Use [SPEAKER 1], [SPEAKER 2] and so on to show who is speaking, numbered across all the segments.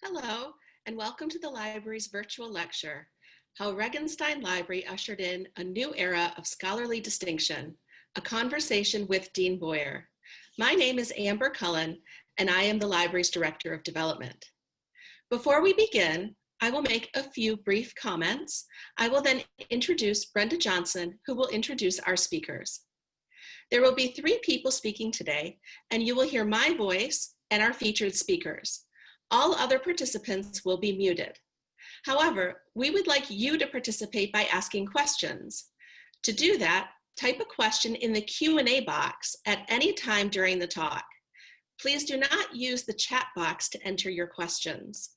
[SPEAKER 1] Hello, and welcome to the library's virtual lecture, How Regenstein Library Ushered in a New Era of Scholarly Distinction, a conversation with Dean Boyer. My name is Amber Cullen, and I am the library's Director of Development. Before we begin, I will make a few brief comments. I will then introduce Brenda Johnson, who will introduce our speakers. There will be 3 people speaking today, and you will hear my voice and our featured speakers. All other participants will be muted. However, we would like you to participate by asking questions. To do that, type a question in the Q&A box at any time during the talk. Please do not use the chat box to enter your questions.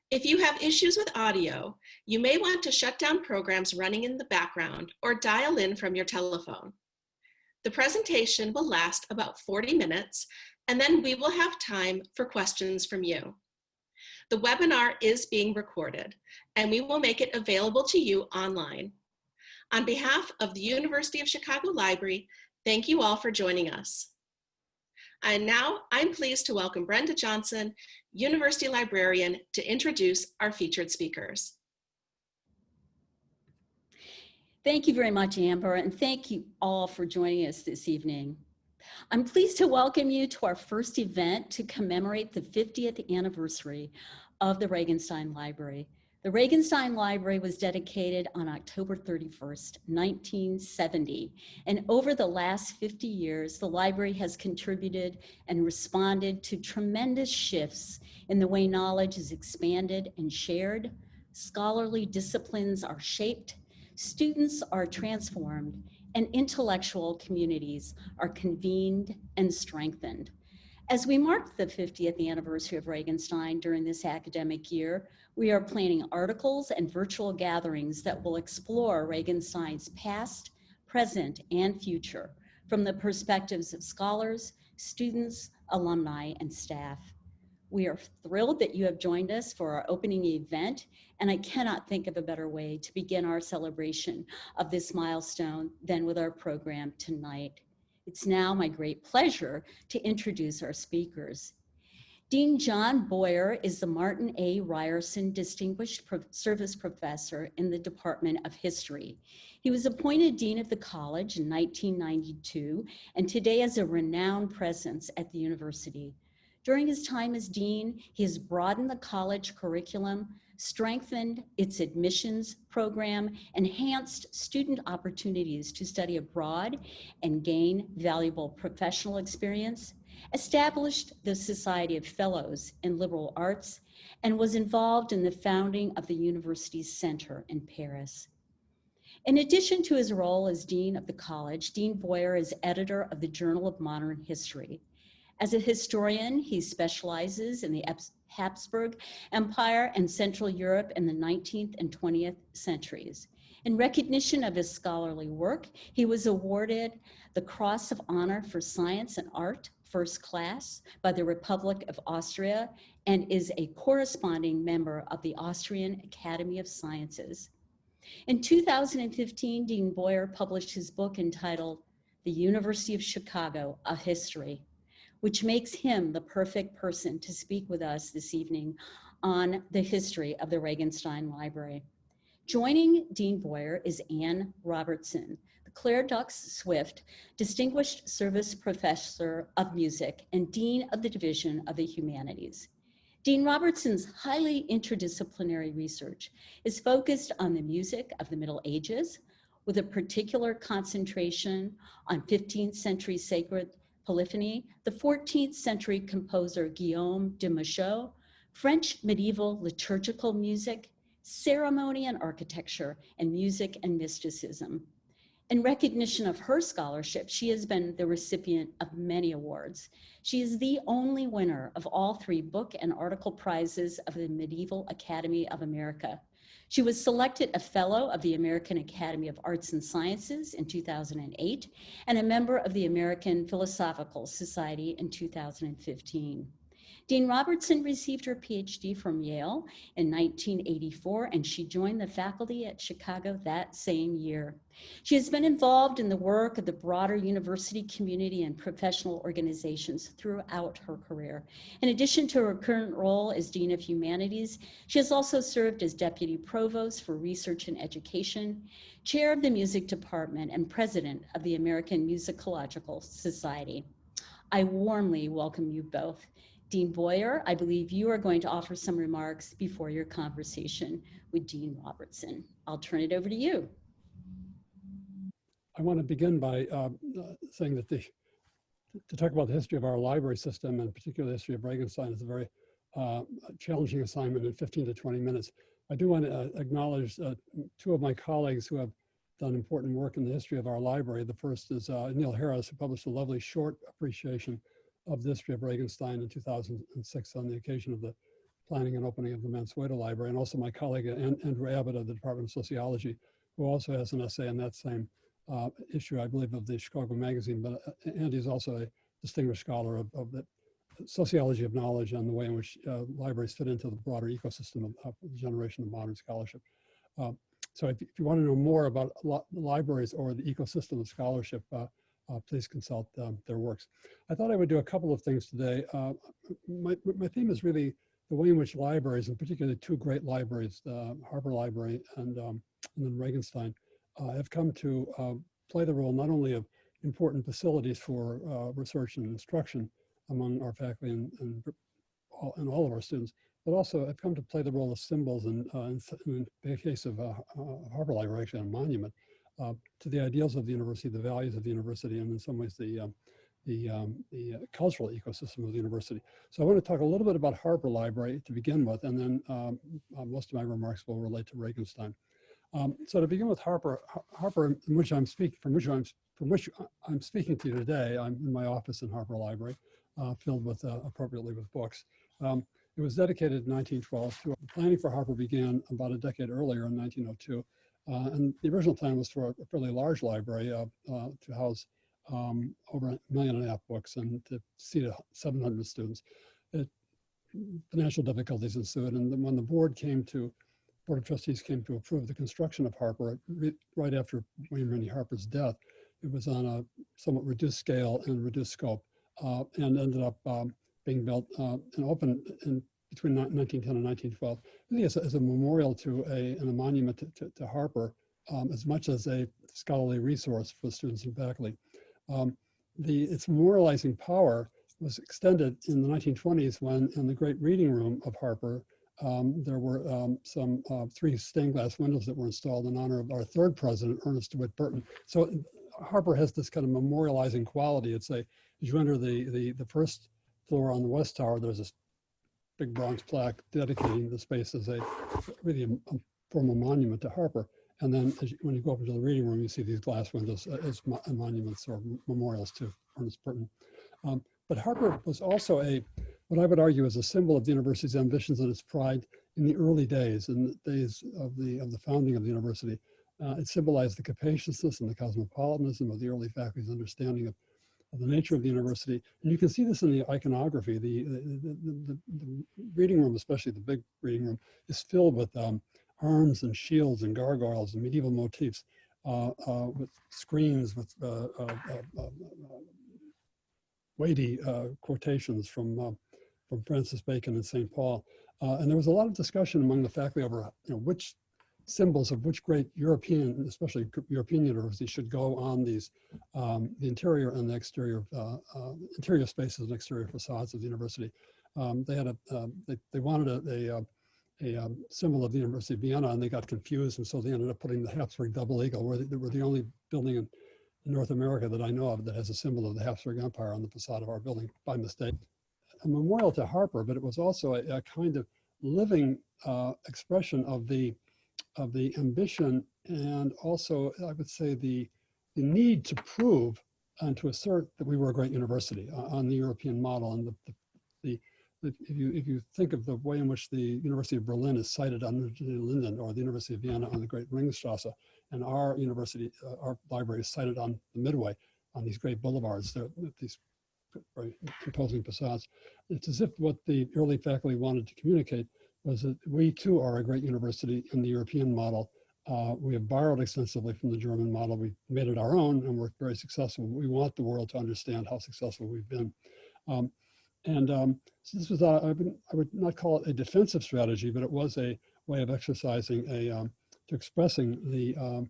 [SPEAKER 1] If you have issues with audio, you may want to shut down programs running in the background or dial in from your telephone. The presentation will last about 40 minutes, and then we will have time for questions from you. The webinar is being recorded, and we will make it available to you online. On behalf of the University of Chicago Library, thank you all for joining us. And now I'm pleased to welcome Brenda Johnson, University Librarian, to introduce our featured speakers.
[SPEAKER 2] Thank you very much, Amber, and thank you all for joining us this evening. I'm pleased to welcome you to our first event to commemorate the 50th anniversary of the Regenstein Library. The Regenstein Library was dedicated on October 31st, 1970, and over the last 50 years, the library has contributed and responded to tremendous shifts in the way knowledge is expanded and shared, scholarly disciplines are shaped, students are transformed, and intellectual communities are convened and strengthened. As we mark the 50th anniversary of Regenstein during this academic year, we are planning articles and virtual gatherings that will explore Regenstein's past, present, and future from the perspectives of scholars, students, alumni, and staff. We are thrilled that you have joined us for our opening event, and I cannot think of a better way to begin our celebration of this milestone than with our program tonight. It's now my great pleasure to introduce our speakers. Dean John Boyer is the Martin A. Ryerson Distinguished Service Professor in the Department of History. He was appointed Dean of the College in 1992, and today is a renowned presence at the university. During his time as dean, he has broadened the college curriculum, strengthened its admissions program, enhanced student opportunities to study abroad and gain valuable professional experience, established the Society of Fellows in Liberal Arts, and was involved in the founding of the university's center in Paris. In addition to his role as dean of the college, Dean Boyer is editor of the Journal of Modern History. As a historian, he specializes in the Habsburg Empire and Central Europe in the 19th and 20th centuries. In recognition of his scholarly work, he was awarded the Cross of Honor for Science and Art, First Class, by the Republic of Austria, and is a corresponding member of the Austrian Academy of Sciences. In 2015, Dean Boyer published his book entitled The University of Chicago, A History, which makes him the perfect person to speak with us this evening on the history of the Regenstein Library. Joining Dean Boyer is Anne Robertson, the Claire Dux Swift Distinguished Service Professor of Music and Dean of the Division of the Humanities. Dean Robertson's highly interdisciplinary research is focused on the music of the Middle Ages, with a particular concentration on 15th century sacred polyphony, the 14th century composer Guillaume de Machaut, French medieval liturgical music, ceremony and architecture, and music and mysticism. In recognition of her scholarship, she has been the recipient of many awards. She is the only winner of all 3 book and article prizes of the Medieval Academy of America. She was selected a Fellow of the American Academy of Arts and Sciences in 2008 and a member of the American Philosophical Society in 2015. Dean Robertson received her PhD from Yale in 1984, and she joined the faculty at Chicago that same year. She has been involved in the work of the broader university community and professional organizations throughout her career. In addition to her current role as Dean of Humanities, she has also served as Deputy Provost for Research and Education, Chair of the Music Department, and President of the American Musicological Society. I warmly welcome you both. Dean Boyer, I believe you are going to offer some remarks before your conversation with Dean Robertson. I'll turn it over to you.
[SPEAKER 3] I want to begin by saying that to talk about the history of our library system, and particularly the history of Regenstein, is a very challenging assignment in 15 to 20 minutes. I do want to acknowledge two of my colleagues who have done important work in the history of our library. The first is Neil Harris, who published a lovely short appreciation of the history of Regenstein in 2006 on the occasion of the planning and opening of the Mansueto Library, and also my colleague Andrew Abbott of the Department of Sociology, who also has an essay on that same issue, I believe, of the Chicago Magazine. But Andy is also a distinguished scholar of the sociology of knowledge and the way in which libraries fit into the broader ecosystem of the generation of modern scholarship. So if you want to know more about libraries or the ecosystem of scholarship, please consult their works. I thought I would do a couple of things today. My theme is really the way in which libraries, and particularly two great libraries, the Harper Library and then Regenstein, have come to play the role not only of important facilities for research and instruction among our faculty and all of our students, but also have come to play the role of symbols, and in the case of Harper Library, actually a monument to the ideals of the university, the values of the university, and in some ways the cultural ecosystem of the university. So I want to talk a little bit about Harper Library to begin with, and then most of my remarks will relate to Regenstein. So to begin with Harper, from which I'm speaking to you today, I'm in my office in Harper Library, filled with appropriately with books. It was dedicated in 1912. Planning for Harper began about a decade earlier in 1902. And the original plan was for a fairly large library to house over 1.5 million books and to seat 700 students. Financial difficulties ensued, and when the Board of Trustees came to approve the construction of Harper right after William Rennie Harper's death, it was on a somewhat reduced scale and reduced scope, and ended up being built and opened between 1910 and 1912, really as a memorial to and a monument to Harper, as much as a scholarly resource for students and faculty. Its memorializing power was extended in the 1920s when, in the great reading room of Harper, there were some 3 stained glass windows that were installed in honor of our third president, Ernest DeWitt Burton. So Harper has this kind of memorializing quality. It's as you enter the first floor on the West Tower, there's this big bronze plaque dedicating the space as really a formal monument to Harper. And then when you go up into the reading room, you see these glass windows as monuments or memorials to Ernest Burton. But Harper was also what I would argue is a symbol of the university's ambitions and its pride in the early days, in the days of the founding of the university. It symbolized the capaciousness and the cosmopolitanism of the early faculty's understanding of the nature of the university. And you can see this in the iconography. The reading room, especially the big reading room, is filled with arms and shields and gargoyles and medieval motifs, with screens with weighty quotations from Francis Bacon and St. Paul. And there was a lot of discussion among the faculty over which symbols of which great European, especially European universities, should go on these, the interior and the exterior, interior spaces and exterior facades of the university. They wanted a symbol of the University of Vienna, and they got confused, and so they ended up putting the Habsburg double eagle, where they were the only building in North America that I know of that has a symbol of the Habsburg Empire on the facade of our building by mistake. A memorial to Harper, but it was also a kind of living expression of the ambition, and also I would say the need to prove and to assert that we were a great university on the European model. And if you think of the way in which the University of Berlin is cited on the Linden, or the University of Vienna on the Great Ringstrasse, and our university, our library is cited on the Midway on these great boulevards, these very imposing facades. It's as if what the early faculty wanted to communicate was that we too are a great university in the European model. We have borrowed extensively from the German model. We've made it our own, and we're very successful. We want the world to understand how successful we've been. So this was, I would not call it a defensive strategy, but it was a way of exercising to expressing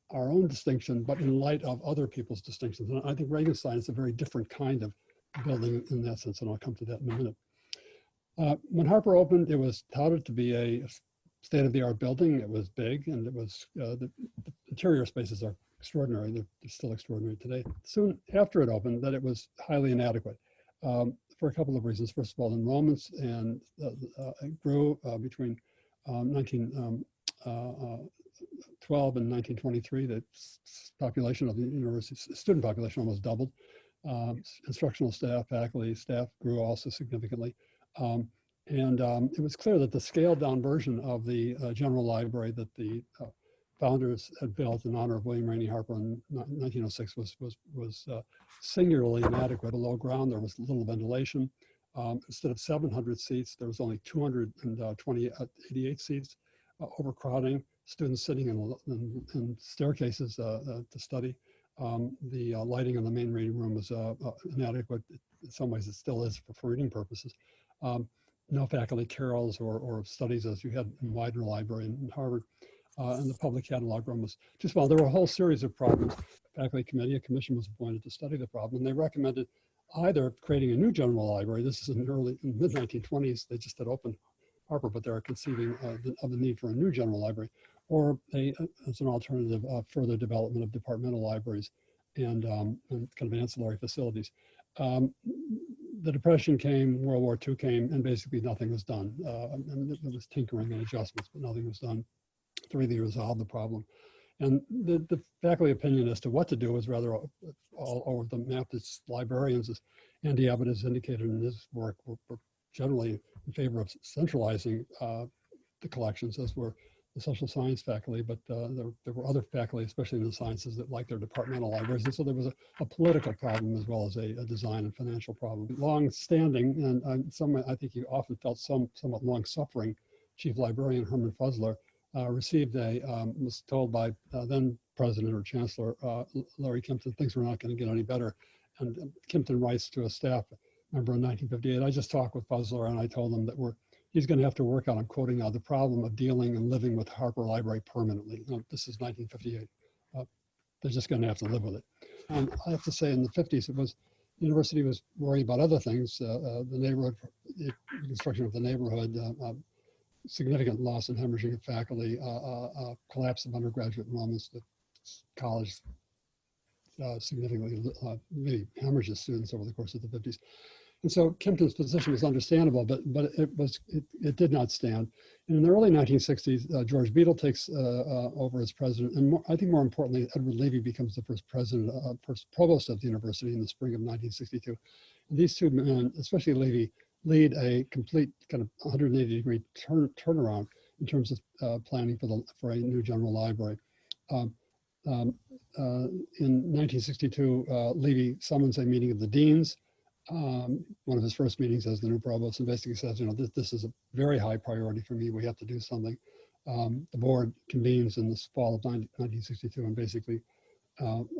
[SPEAKER 3] our own distinction, but in light of other people's distinctions. And I think Regenstein is a very different kind of building in that sense, and I'll come to that in a minute. When Harper opened, it was touted to be a state-of-the-art building. It was big, and it was the interior spaces are extraordinary. They're still extraordinary today. Soon after it opened, that it was highly inadequate for a couple of reasons. First of all, enrollments and grew between 1912 and 1923. The population of the university, student population, almost doubled. Instructional staff, faculty, staff grew also significantly. It was clear that the scaled down version of the general library that the founders had built in honor of William Rainey Harper in 1906 was singularly inadequate. Below ground, there was little ventilation. Instead of 700 seats, there was only 288 seats, overcrowding, students sitting in staircases to study. The lighting in the main reading room was inadequate. In some ways, it still is for reading purposes. No faculty carrels or studies as you had in Widener Library in Harvard. And the public catalog room was too small. There were a whole series of problems. Faculty committee, a commission was appointed to study the problem, and they recommended either creating a new general library. This is in the mid-1920s. They just had opened Harper, but they were conceiving of the need for a new general library, or as an alternative, further development of departmental libraries and kind of ancillary facilities. The Depression came, World War II came, and basically nothing was done. And there was tinkering and adjustments, but nothing was done to really resolve the problem. And the faculty opinion as to what to do was rather all over the map. It's librarians, as Andy Abbott has indicated in his work, were generally in favor of centralizing the collections, as were the social science faculty, but there were other faculty, especially in the sciences, that liked their departmental libraries. And so there was a political problem as well as a design and financial problem. Long-standing, and I think he often felt somewhat long-suffering, Chief Librarian Herman Fuzzler was told by then President or Chancellor Larry Kempton, things were not going to get any better. And Kempton writes to a staff member in 1958, I just talked with Fuzzler and I told him that he's going to have to work on, I'm quoting now, the problem of dealing and living with Harper Library permanently. This is 1958. They're just going to have to live with it. And I have to say, in the 50s, the university was worried about other things, the neighborhood, the reconstruction of the neighborhood, significant loss and hemorrhaging of faculty, collapse of undergraduate enrollments, the college significantly really hemorrhages students over the course of the 50s. And so Kempton's position was understandable, but it did not stand. And in the early 1960s, George Beadle takes over as president, and I think more importantly, Edward Levy becomes the first provost of the university in the spring of 1962. And these two men, especially Levy, lead a complete kind of 180-degree turnaround in terms of planning for a new general library. In 1962, Levy summons a meeting of the deans. One of his first meetings as the new provost, and basically says, this is a very high priority for me. We have to do something. The board convenes in the fall of 1962 and basically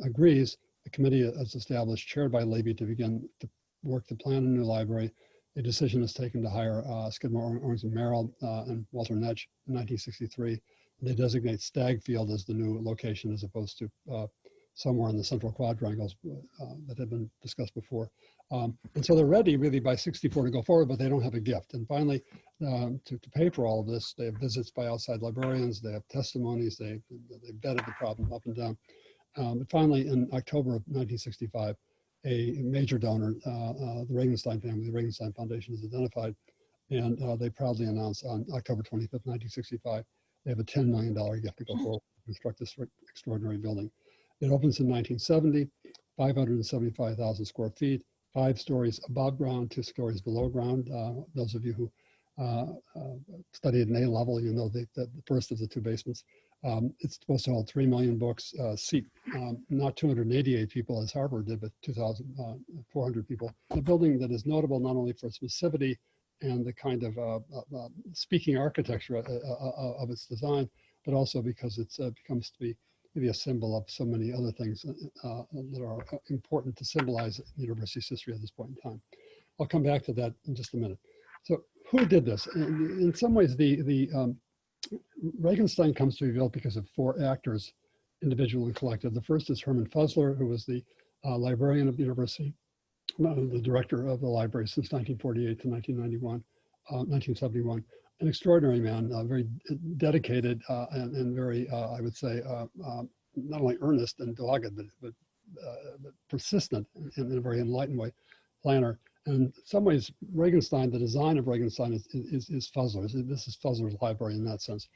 [SPEAKER 3] agrees. A committee is established, chaired by Levy, to begin to work to plan a new library. A decision is taken to hire Skidmore, Owings and Merrill and Walter Netsch in 1963. They designate Stagfield as the new location as opposed to somewhere in the central quadrangles that had been discussed before. And so they're ready really by 64 to go forward, but they don't have a gift. And finally, to pay for all of this, they have visits by outside librarians, they have testimonies, they vetted the problem up and down. But finally, in October of 1965, a major donor, the Regenstein family, the Regenstein Foundation, is identified, and they proudly announce on October 25th, 1965, they have a $10 million gift to go forward to construct this extraordinary building. It opens in 1970, 575,000 square feet, 5 stories above ground, 2 stories below ground. Those of you who studied in A level, you know, the first of the two basements. It's supposed to hold 3 million books, seat not 288 people as Harper did, but 2,400 people. A building that is notable not only for its massivity and the kind of speaking architecture of its design, but also because it becomes to be maybe a symbol of so many other things that are important to symbolize the university's history at this point in time. I'll come back to that in just a minute. So who did this? In some ways, the Regenstein comes to be built because of 4 actors, individual and collective. The first is Herman Fuzzler, who was the librarian of the university, the director of the library since 1948 to 1971, an extraordinary man, very dedicated and very, I would say, not only earnest and dogged, but persistent in a very enlightened way, planner. And in some ways, Regenstein, the design of Regenstein is Fuzzler's. This is Fuzzler's library in that sense.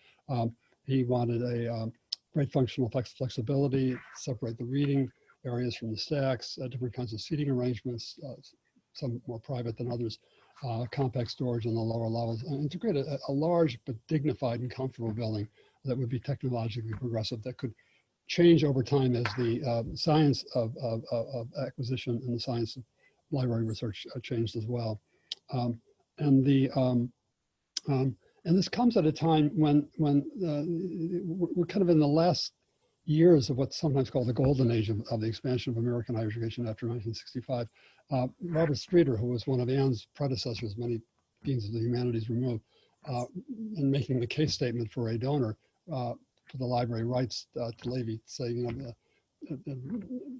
[SPEAKER 3] He wanted a great functional flexibility, separate the reading areas from the stacks, different kinds of seating arrangements, some more private than others, compact storage on the lower levels, and to create a large but dignified and comfortable building that would be technologically progressive, that could change over time as the science of acquisition and the science of library research changed as well. And this comes at a time when we're kind of in the last years of what's sometimes called the golden age of the expansion of American higher education after 1965. Robert Streeter, who was one of Ann's predecessors, many deans of the humanities removed, in making the case statement for a donor for the library, writes to Levy, saying, you know,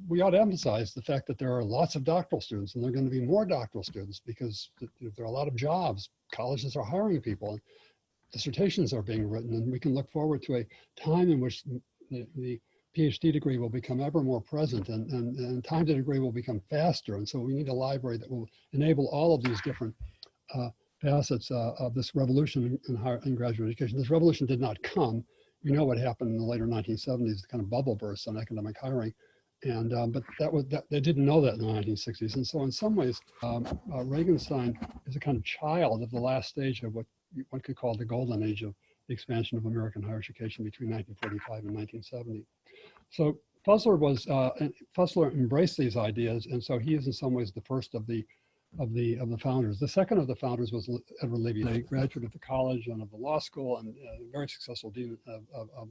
[SPEAKER 3] we ought to emphasize the fact that there are lots of doctoral students, and there are going to be more doctoral students because there are a lot of jobs. Colleges are hiring people, and dissertations are being written, and we can look forward to a time in which the PhD degree will become ever more present, and time to degree will become faster. And so we need a library that will enable all of these different facets of this revolution in higher and graduate education. This revolution did not come. We know what happened in the later 1970s, the kind of bubble burst on academic hiring. And but they didn't know that in the 1960s. And so in some ways, Regenstein is a kind of child of the last stage of what one could call the golden age of the expansion of American higher education between 1945 and 1970. So Fuzzler embraced these ideas, and so he is in some ways the first of the founders. The second of the founders was Edward Levy, a graduate of the college and of the law school, and a very successful dean of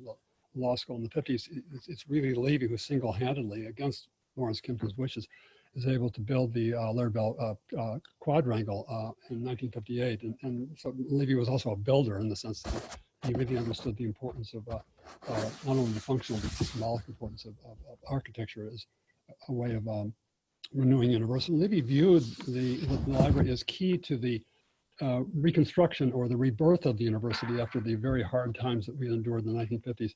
[SPEAKER 3] law school in the 50s. It's really Levy who single-handedly, against Lawrence Kimpton's wishes, is able to build the Laird Bell quadrangle in 1958. And so Levy was also a builder in the sense that he really understood the importance of not only the functional but the symbolic importance of architecture as a way of renewing university. Levy viewed the library as key to the reconstruction or the rebirth of the university after the very hard times that we endured in the 1950s.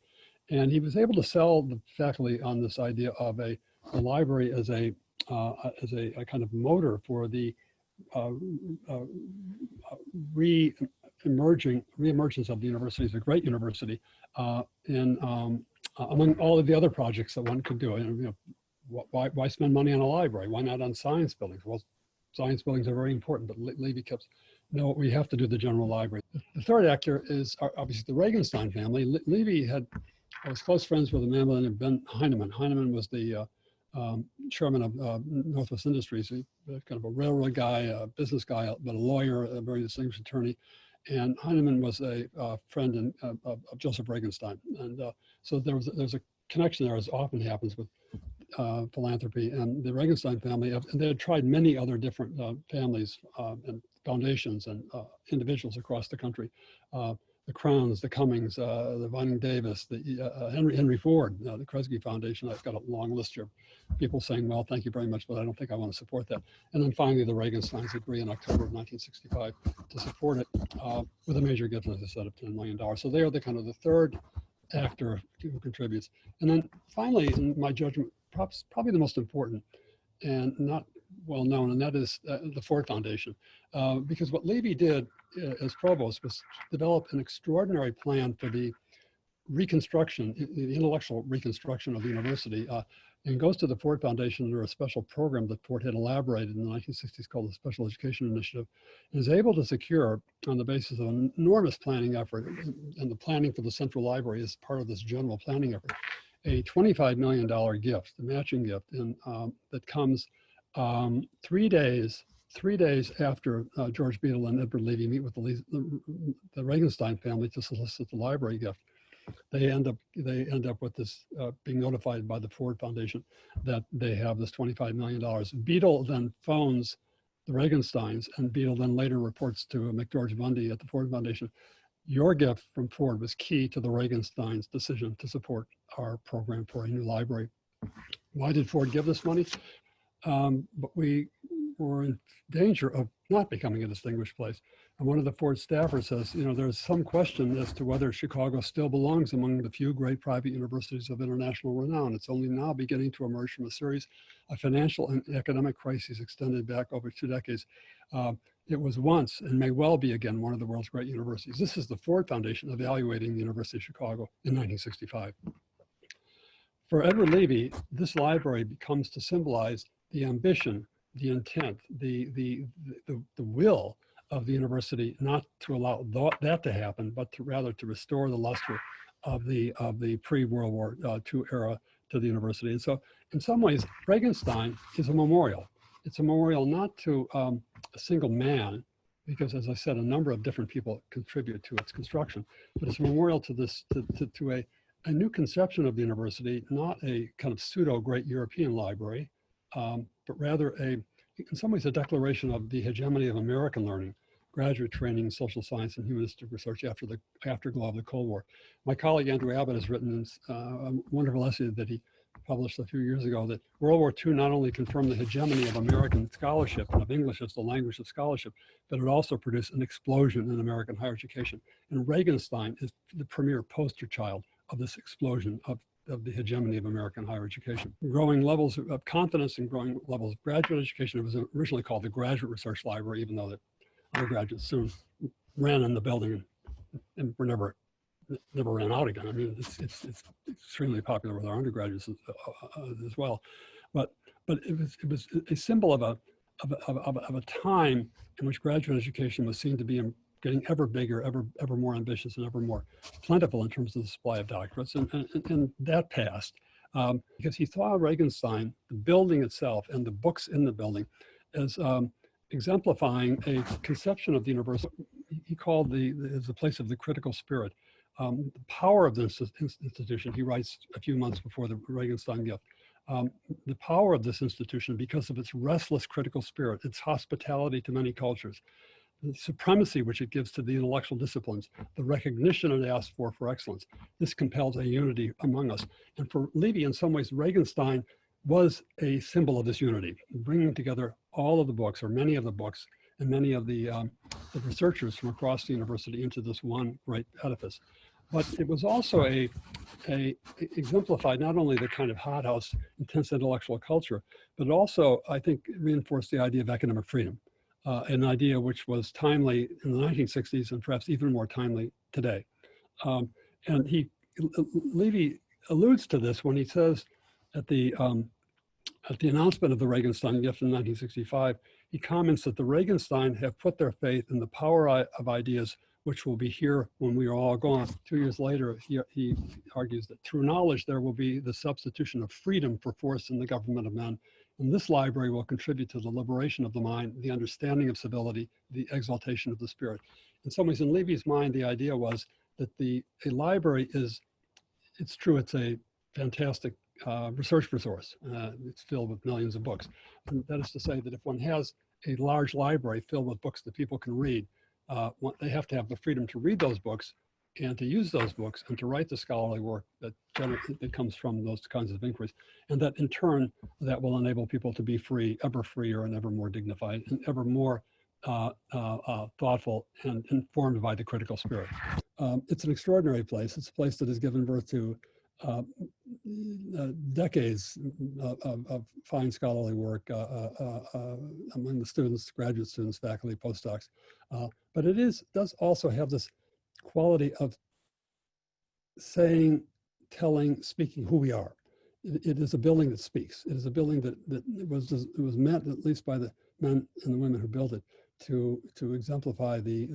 [SPEAKER 3] And he was able to sell the faculty on this idea of a library as a kind of motor for the re-emergence of the university as a great university among all of the other projects that one could do. And, you know, why spend money on a library? Why not on science buildings? Well, science buildings are very important, but Levy kept, no, we have to do the general library. The third actor is obviously the Regenstein family. Levy was close friends with a man by the name of Ben Heinemann. Heinemann was the chairman of Northwest Industries, kind of a railroad guy, a business guy, but a lawyer, a very distinguished attorney. And Heinemann was a friend of Joseph Regenstein. And so there's a connection there, as often happens with philanthropy. And the Regenstein family, and they had tried many other different families and foundations and individuals across the country. The Crowns, the Cummings, the Vining Davis, the Henry Ford, the Kresge Foundation. I've got a long list here of people saying, well, thank you very much, but I don't think I want to support that. And then finally, the Regensteins agree in October of 1965 to support it with a major gift, as I said, of $10 million. So they are the kind of the third actor who contributes. And then finally, in my judgment, probably the most important and not well known, and that is the Ford Foundation. Because what Levy did as provost was develop an extraordinary plan for the reconstruction, the intellectual reconstruction of the university. and goes to the Ford Foundation under a special program that Ford had elaborated in the 1960s called the Special Education Initiative, and is able to secure, on the basis of an enormous planning effort, and the planning for the Central Library is part of this general planning effort, a $25 million gift, the matching gift, and that comes 3 days after George Beadle and Edward Levy meet with the Regenstein family to solicit the library gift. They end up with this being notified by the Ford Foundation that they have this $25 million. Beadle then phones the Regensteins, and Beadle then later reports to McGeorge Bundy at the Ford Foundation, your gift from Ford was key to the Regensteins' decision to support our program for a new library. Why did Ford give this money? But we were in danger of not becoming a distinguished place. And one of the Ford staffers says, there's some question as to whether Chicago still belongs among the few great private universities of international renown. It's only now beginning to emerge from a series of financial and economic crises extended back over 2 decades. It was once and may well be again one of the world's great universities. This is the Ford Foundation evaluating the University of Chicago in 1965. For Edward Levy, this library becomes to symbolize the ambition, the intent, the will of the university, not to allow that to happen, but rather to restore the luster of the pre-World War II era to the university. And so in some ways, Regenstein is a memorial. It's a memorial not to a single man, because as I said, a number of different people contribute to its construction, but it's a memorial to this, to a new conception of the university, not a kind of pseudo great European library, but rather in some ways a declaration of the hegemony of American learning, graduate training in social science and humanistic research after the afterglow of the Cold War. My colleague Andrew Abbott has written a wonderful essay that he published a few years ago that World War II not only confirmed the hegemony of American scholarship and of English as the language of scholarship, but it also produced an explosion in American higher education. And Regenstein is the premier poster child of this explosion of the hegemony of American higher education. Growing levels of confidence and growing levels of graduate education. It was originally called the Graduate Research Library, even though the undergraduates soon ran in the building and were never ran out again. I mean, it's extremely popular with our undergraduates as well. But it was a symbol of a time in which graduate education was seen to be getting ever bigger, ever more ambitious, and ever more plentiful in terms of the supply of doctorates. And that passed because he saw Regenstein, the building itself and the books in the building, as exemplifying a conception of the university he called as the place of the critical spirit. The power of this institution, he writes a few months before the Regenstein gift, the power of this institution because of its restless critical spirit, its hospitality to many cultures, the supremacy which it gives to the intellectual disciplines, the recognition it asks for excellence. This compels a unity among us. And for Levy, in some ways, Regenstein was a symbol of this unity, bringing together all of the books, or many of the books, and many of the researchers from across the university into this one great edifice. But it was also exemplified not only the kind of hothouse, intense intellectual culture, but it also, I think, reinforced the idea of academic freedom. An idea which was timely in the 1960s and perhaps even more timely today. And Levy alludes to this when he says at the announcement of the Regenstein gift in 1965, he comments that the Regenstein have put their faith in the power of ideas which will be here when we are all gone. 2 years later, he argues that through knowledge, there will be the substitution of freedom for force in the government of men. And this library will contribute to the liberation of the mind, the understanding of civility, the exaltation of the spirit. In some ways, in Levy's mind, the idea was that a library it's true, it's a fantastic research resource. It's filled with millions of books. And that is to say that if one has a large library filled with books that people can read, they have to have the freedom to read those books and to use those books and to write the scholarly work that comes from those kinds of inquiries. And that in turn, that will enable people to be free, ever freer and ever more dignified and ever more thoughtful and informed by the critical spirit. It's an extraordinary place. It's a place that has given birth to decades of fine scholarly work among the students, graduate students, faculty, postdocs. But it does also have this quality of saying, telling, speaking who we are. it is a building that speaks. It is a building that it was meant, at least by the men and the women who built it, to exemplify the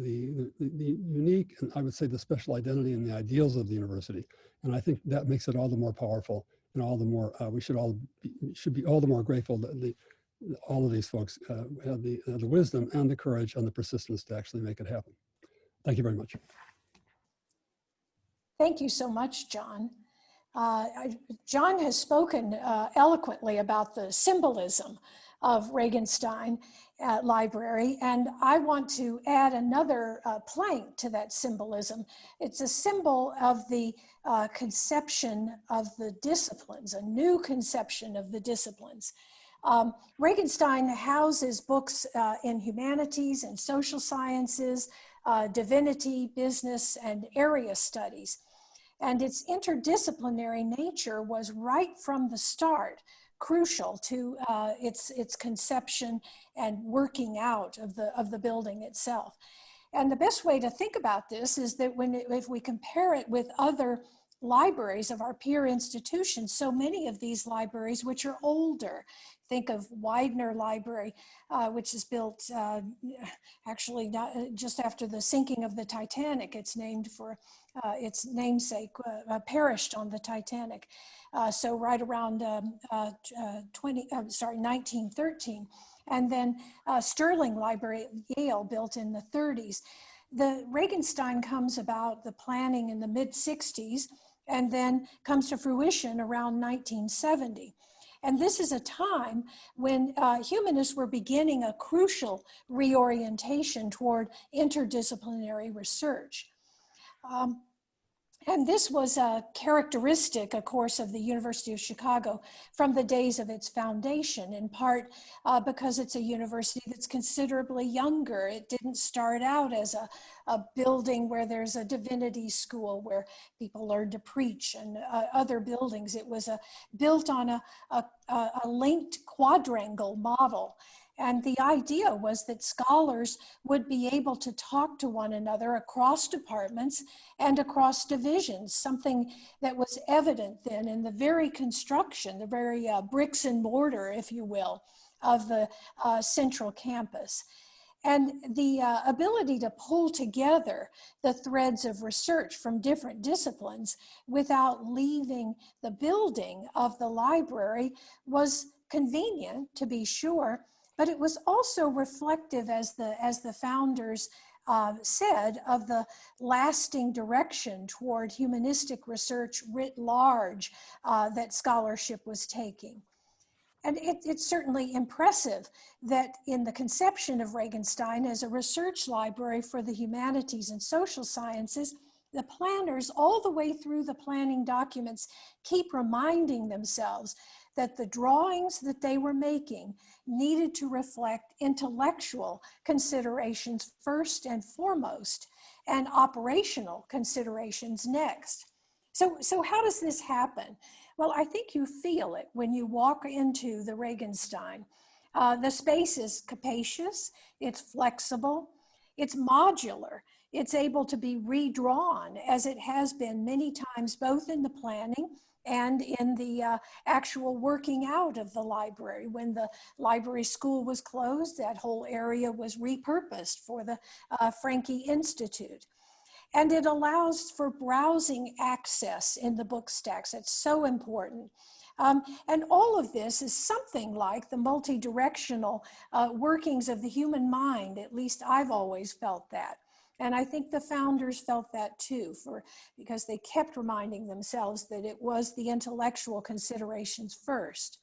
[SPEAKER 3] unique, and I would say the special identity and the ideals of the university. And I think that makes it all the more powerful, and all the more we should be all the more grateful that all of these folks had the wisdom and the courage and the persistence to actually make it happen. Thank you very much.
[SPEAKER 4] Thank you so much, John. John has spoken eloquently about the symbolism of Regenstein Library, and I want to add another plank to that symbolism. It's a symbol of the conception of the disciplines, a new conception of the disciplines. Regenstein houses books in humanities and social sciences, divinity, business, and area studies. And its interdisciplinary nature was right from the start crucial to its conception and working out of the building itself. And the best way to think about this is that if we compare it with other libraries of our peer institutions, so many of these libraries which are older. Think of Widener Library, which is built actually just after the sinking of the Titanic. It's named for its namesake, perished on the Titanic. So right around 1913. And then Sterling Library at Yale, built in the 30s. The Regenstein comes about, the planning, in the mid-60s, and then comes to fruition around 1970. And this is a time when humanists were beginning a crucial reorientation toward interdisciplinary research. And this was a characteristic, of course, of the University of Chicago from the days of its foundation, in part because it's a university that's considerably younger. It didn't start out as a building where there's a divinity school where people learn to preach and other buildings. It was built on a linked quadrangle model. And the idea was that scholars would be able to talk to one another across departments and across divisions, something that was evident then in the very construction, the very bricks and mortar, if you will, of the central campus. And the ability to pull together the threads of research from different disciplines without leaving the building of the library was convenient, to be sure, but it was also reflective, as the founders said, of the lasting direction toward humanistic research writ large that scholarship was taking. And it's certainly impressive that in the conception of Regenstein as a research library for the humanities and social sciences, the planners all the way through the planning documents keep reminding themselves that the drawings that they were making needed to reflect intellectual considerations first and foremost, and operational considerations next. So how does this happen? Well, I think you feel it when you walk into the Regenstein. The space is capacious, it's flexible, it's modular, it's able to be redrawn as it has been many times, both in the planning and in the actual working out of the library. When the library school was closed, that whole area was repurposed for the Franke Institute. And it allows for browsing access in the book stacks. It's so important. And all of this is something like the multi-directional workings of the human mind. At least I've always felt that. And I think the founders felt that too, because they kept reminding themselves that it was the intellectual considerations first.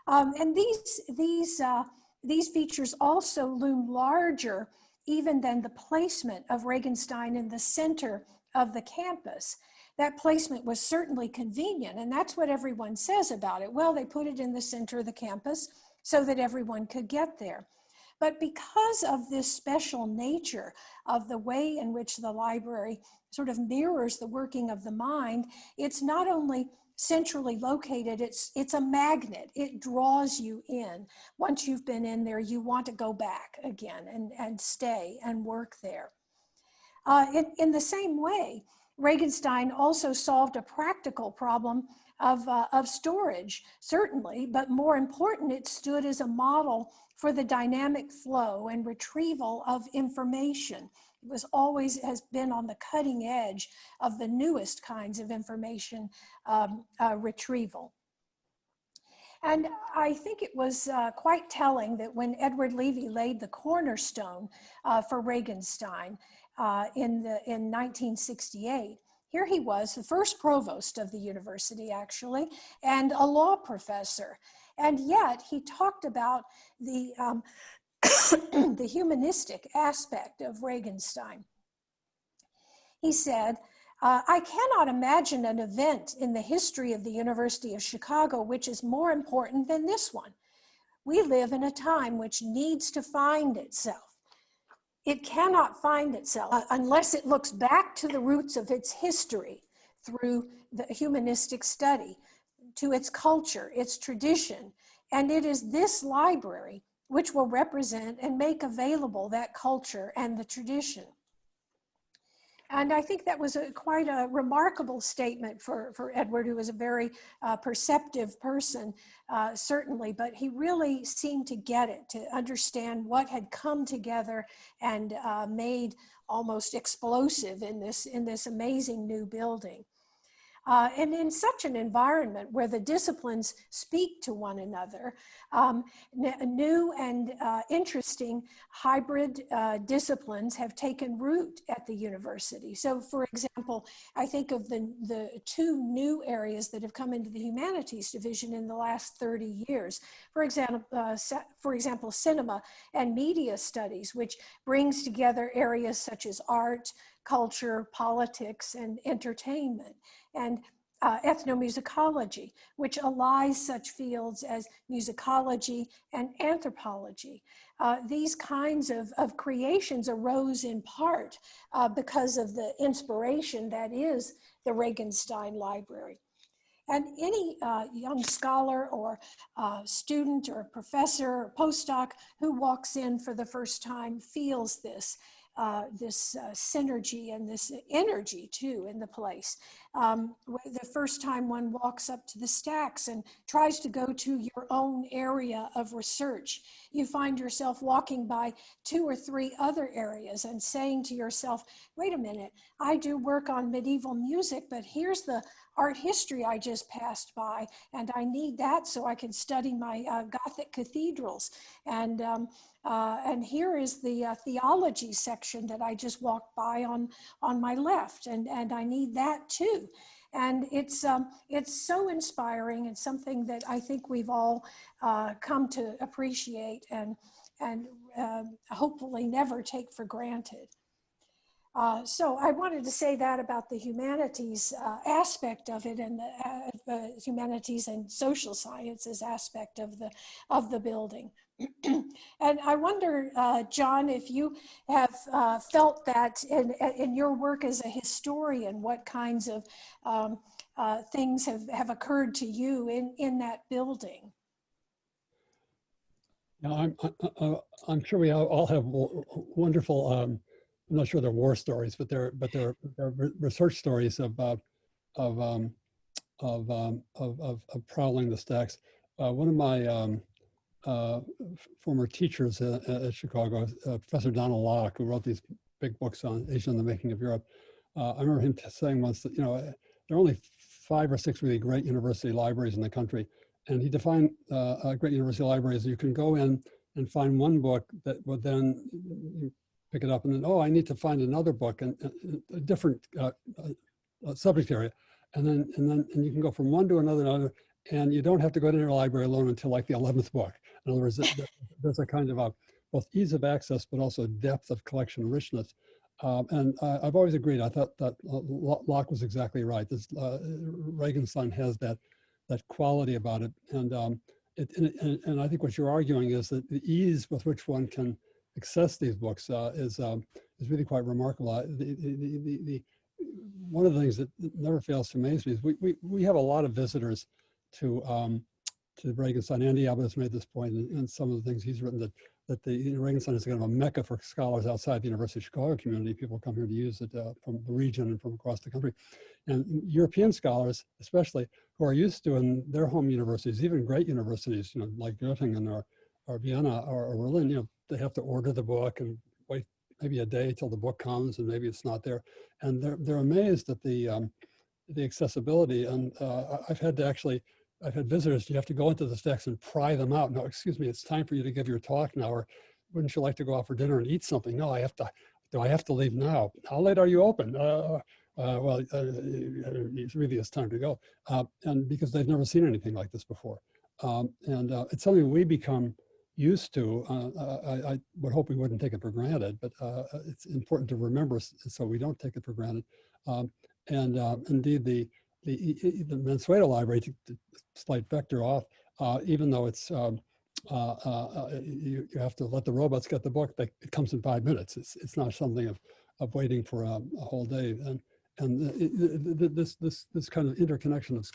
[SPEAKER 4] And these features also loom larger even than the placement of Regenstein in the center of the campus. That placement was certainly convenient, and that's what everyone says about it. Well, they put it in the center of the campus so that everyone could get there. But because of this special nature of the way in which the library sort of mirrors the working of the mind, it's not only centrally located, it's a magnet. It draws you in. Once you've been in there, you want to go back again and stay and work there. In the same way, Regenstein also solved a practical problem of storage, certainly, but more important, it stood as a model for the dynamic flow and retrieval of information. It was always has been on the cutting edge of the newest kinds of information retrieval. And I think it was quite telling that when Edward Levy laid the cornerstone for Regenstein in 1968, here he was, the first provost of the university, actually, and a law professor. And yet he talked about the, the humanistic aspect of Regenstein. He said, I cannot imagine an event in the history of the University of Chicago which is more important than this one. We live in a time which needs to find itself. It cannot find itself unless it looks back to the roots of its history through the humanistic study, to its culture, its tradition. And it is this library which will represent and make available that culture and the tradition. And I think that was quite a remarkable statement for Edward, who was a very perceptive person, certainly, but he really seemed to get it, to understand what had come together and made almost explosive in this amazing new building. And in such an environment where the disciplines speak to one another, new and interesting hybrid disciplines have taken root at the university. So for example, I think of the two new areas that have come into the humanities division in the last 30 years. For example, cinema and media studies, which brings together areas such as art, culture, politics, and entertainment, and ethnomusicology, which allies such fields as musicology and anthropology. These kinds of creations arose in part because of the inspiration that is the Regenstein Library. And any young scholar or student or professor or postdoc who walks in for the first time feels this synergy and this energy too in the place. The first time one walks up to the stacks and tries to go to your own area of research, you find yourself walking by 2 or 3 other areas and saying to yourself, wait a minute, I do work on medieval music, but here's the art history I just passed by, and I need that so I can study my Gothic cathedrals. And here is the theology section that I just walked by on my left, and I need that too. And it's so inspiring and something that I think we've all come to appreciate and hopefully never take for granted. So I wanted to say that about the humanities aspect of it, and the humanities and social sciences aspect of the building. And I wonder, John, if you have felt that in your work as a historian, what kinds of things have occurred to you in that building?
[SPEAKER 3] Now, I'm sure we all have wonderful. I'm not sure they're war stories, but they're research stories of prowling the stacks. One of my former teachers at Chicago, Professor Donald Locke, who wrote these big books on Asia and the Making of Europe. I remember him saying once that, there are only 5 or 6 really great university libraries in the country. And he defined a great university library as you can go in and find one book that would then you pick it up and then, oh, I need to find another book and a different subject area. And then you can go from one to another, and you don't have to go to your library alone until like the 11th book. In other words, there's a kind of both ease of access, but also depth of collection richness. And I've always agreed. I thought that Locke was exactly right. This Regenstein has that quality about it, and I think what you're arguing is that the ease with which one can access these books is really quite remarkable. One of the things that never fails to amaze me is we have a lot of visitors to Regenstein. Andy Abbott has made this point in some of the things he's written, that that the Regenstein is kind of a mecca for scholars outside the University of Chicago community. People come here to use it from the region and from across the country. And European scholars, especially, who are used to in their home universities, even great universities, like Göttingen or Vienna or Berlin, they have to order the book and wait maybe a day till the book comes, and maybe it's not there. And they're amazed at the accessibility. And I've had visitors, you have to go into the stacks and pry them out. No, excuse me, it's time for you to give your talk now, or wouldn't you like to go out for dinner and eat something? No, do I have to leave now? How late are you open? Well, it really is time to go. And because they've never seen anything like this before. It's something we become used to. I would hope we wouldn't take it for granted, but it's important to remember so we don't take it for granted. Indeed, the Mansueto Library, to slight vector off, even though it's you have to let the robots get the book, it comes in 5 minutes. It's not something of waiting for a whole day. This kind of interconnection of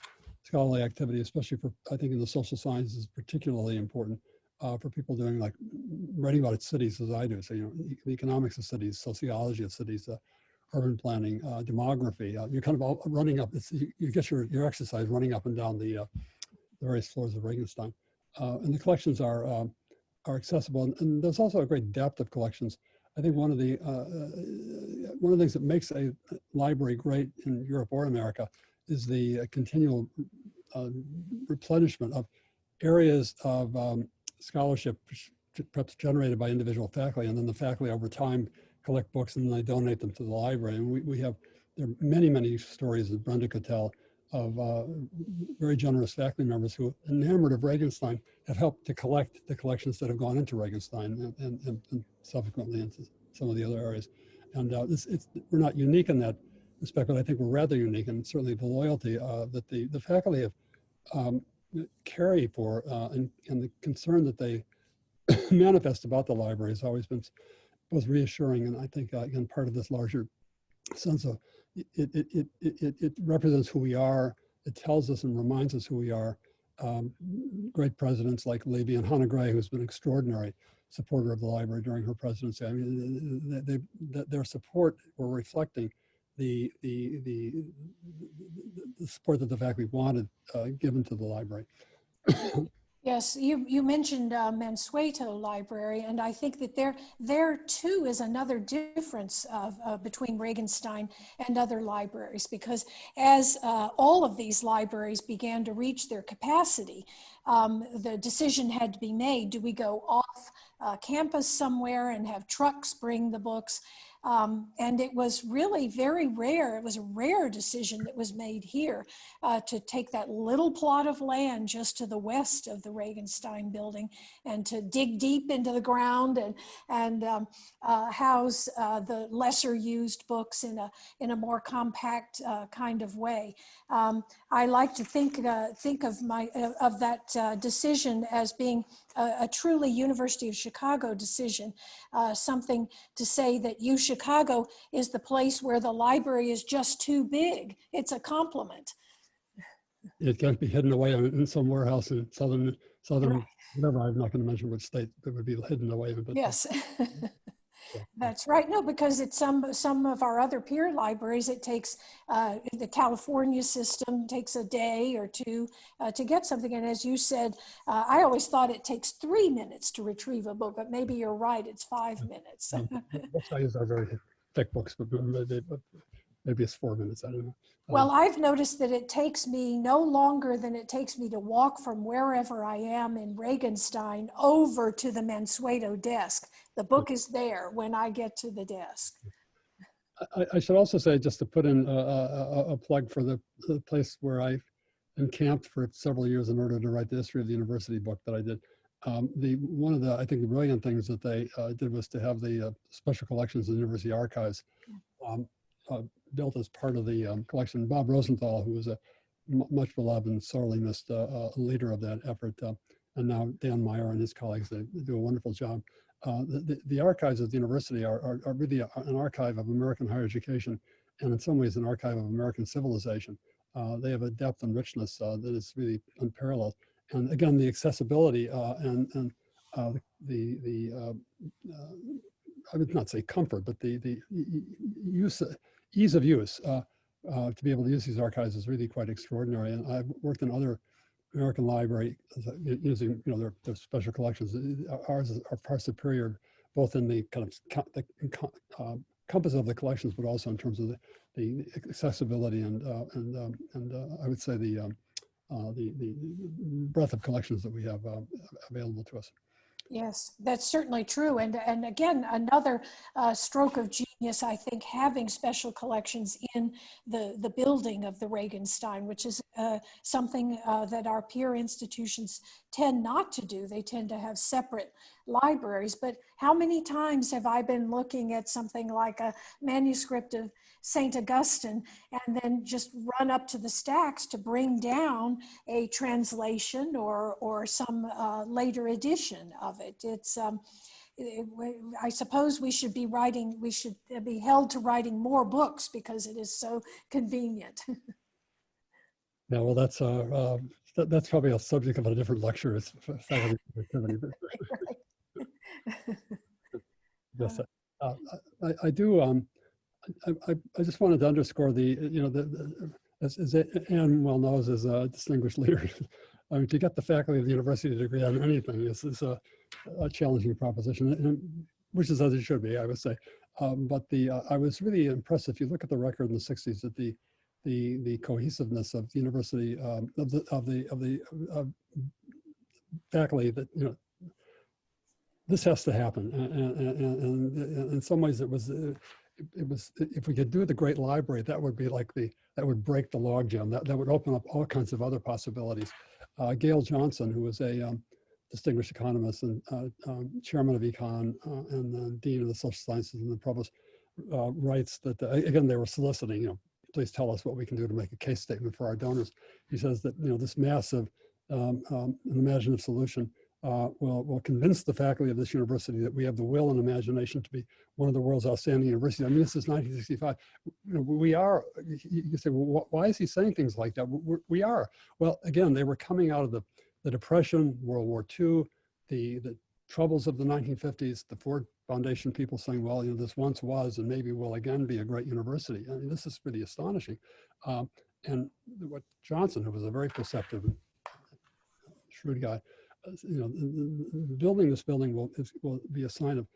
[SPEAKER 3] scholarly activity, especially for, I think, in the social sciences, is particularly important for people doing, like, writing about cities as I do. So, the economics of cities, sociology of cities, urban planning, demography. You're kind of all running up. You get your exercise running up and down the various floors of Regenstein, and the collections are accessible. And there's also a great depth of collections. I think one of the things that makes a library great in Europe or America is the continual replenishment of areas of scholarship, perhaps generated by individual faculty, and then the faculty over time collect books and then they donate them to the library. And there are many stories that Brenda could tell of very generous faculty members who, enamored of Regenstein, have helped to collect the collections that have gone into Regenstein and subsequently into some of the other areas. And we're not unique in that respect, but I think we're rather unique, and certainly the loyalty that the faculty have carry for and the concern that they manifest about the library has always been both reassuring, and I think again part of this larger sense of it represents who we are. It tells us and reminds us who we are. Great presidents like Levy and Hannah Gray, who's been an extraordinary supporter of the library during her presidency. I mean, their support were reflecting the support that the faculty wanted given to the library.
[SPEAKER 4] Yes, you mentioned Mansueto Library, and I think that there too is another difference between Regenstein and other libraries, because as all of these libraries began to reach their capacity, the decision had to be made: do we go off campus somewhere and have trucks bring the books? And it was really very rare. It was a rare decision that was made here to take that little plot of land just to the west of the Regenstein building and to dig deep into the ground and house the lesser used books in a more compact kind of way. I like to think of that decision as being a truly University of Chicago decision, something to say that Chicago is the place where the library is just too big. It's a compliment.
[SPEAKER 3] It can't be hidden away in some warehouse in southern,
[SPEAKER 4] Right.
[SPEAKER 3] whatever. I'm not going to mention which state that would be hidden away. But
[SPEAKER 4] yes. That's right. No, because it's some of our other peer libraries, it takes the California system takes a day or two to get something. And as you said, I always thought it takes 3 minutes to retrieve a book, but maybe you're right. It's 5 minutes.
[SPEAKER 3] Books I use are very thick books, but maybe it's 4 minutes. I don't know.
[SPEAKER 4] Well, I've noticed that it takes me no longer than it takes me to walk from wherever I am in Regenstein over to the Mansueto desk. The book is there when I get to the desk.
[SPEAKER 3] I should also say, just to put in a plug for the place where I encamped for several years in order to write the history of the university book that I did. One of the, I think, the brilliant things that they did was to have the special collections of the university archives built as part of the collection. Bob Rosenthal, who was a much beloved and sorely missed leader of that effort, and now Dan Meyer and his colleagues, they do a wonderful job. The archives of the university are really an archive of American higher education, and in some ways an archive of American civilization. They have a depth and richness that is really unparalleled. And again, the accessibility and I would not say comfort, but the ease of use to be able to use these archives is really quite extraordinary. And I've worked in other American library using their special collections. Ours are far superior, both in the kind of compass of the collections, but also in terms of the accessibility and I would say the breadth of collections that we have available to us.
[SPEAKER 4] Yes, that's certainly true. And again, another stroke of genius, I think, having special collections in the building of the Regenstein, which is something that our peer institutions tend not to do. They tend to have separate libraries. But how many times have I been looking at something like a manuscript of St. Augustine and then just run up to the stacks to bring down a translation or some later edition of it. It's I suppose we should be held to writing more books because it is so convenient.
[SPEAKER 3] Yeah, well, that's probably a subject of a different lecture. It's faculty productivity. Yes, I do. I just wanted to underscore as Anne well knows, as a distinguished leader, I mean, to get the faculty of the university degree on anything is a challenging proposition, and which is as it should be, I would say. But I was really impressed, if you look at the record in the 60s, at the cohesiveness of the university, of the faculty, that this has to happen, and in some ways it was if we could do the great library, that would be like that would break the logjam. That would open up all kinds of other possibilities. Gail Johnson, who was a distinguished economist and chairman of Econ and dean of the social sciences and the provost, writes that again they were soliciting, please tell us what we can do to make a case statement for our donors. He says that this massive and imaginative solution will convince the faculty of this university that we have the will and imagination to be one of the world's outstanding universities. I mean, this is 1965. We are. You say, well, why is he saying things like that? We are. Well, again, they were coming out of the Depression, World War II, the troubles of the 1950s, the Ford Foundation people saying, well, this once was and maybe will again be a great university. I mean, this is pretty astonishing. And what Johnson, who was a very perceptive and shrewd guy, building this building will be a sign of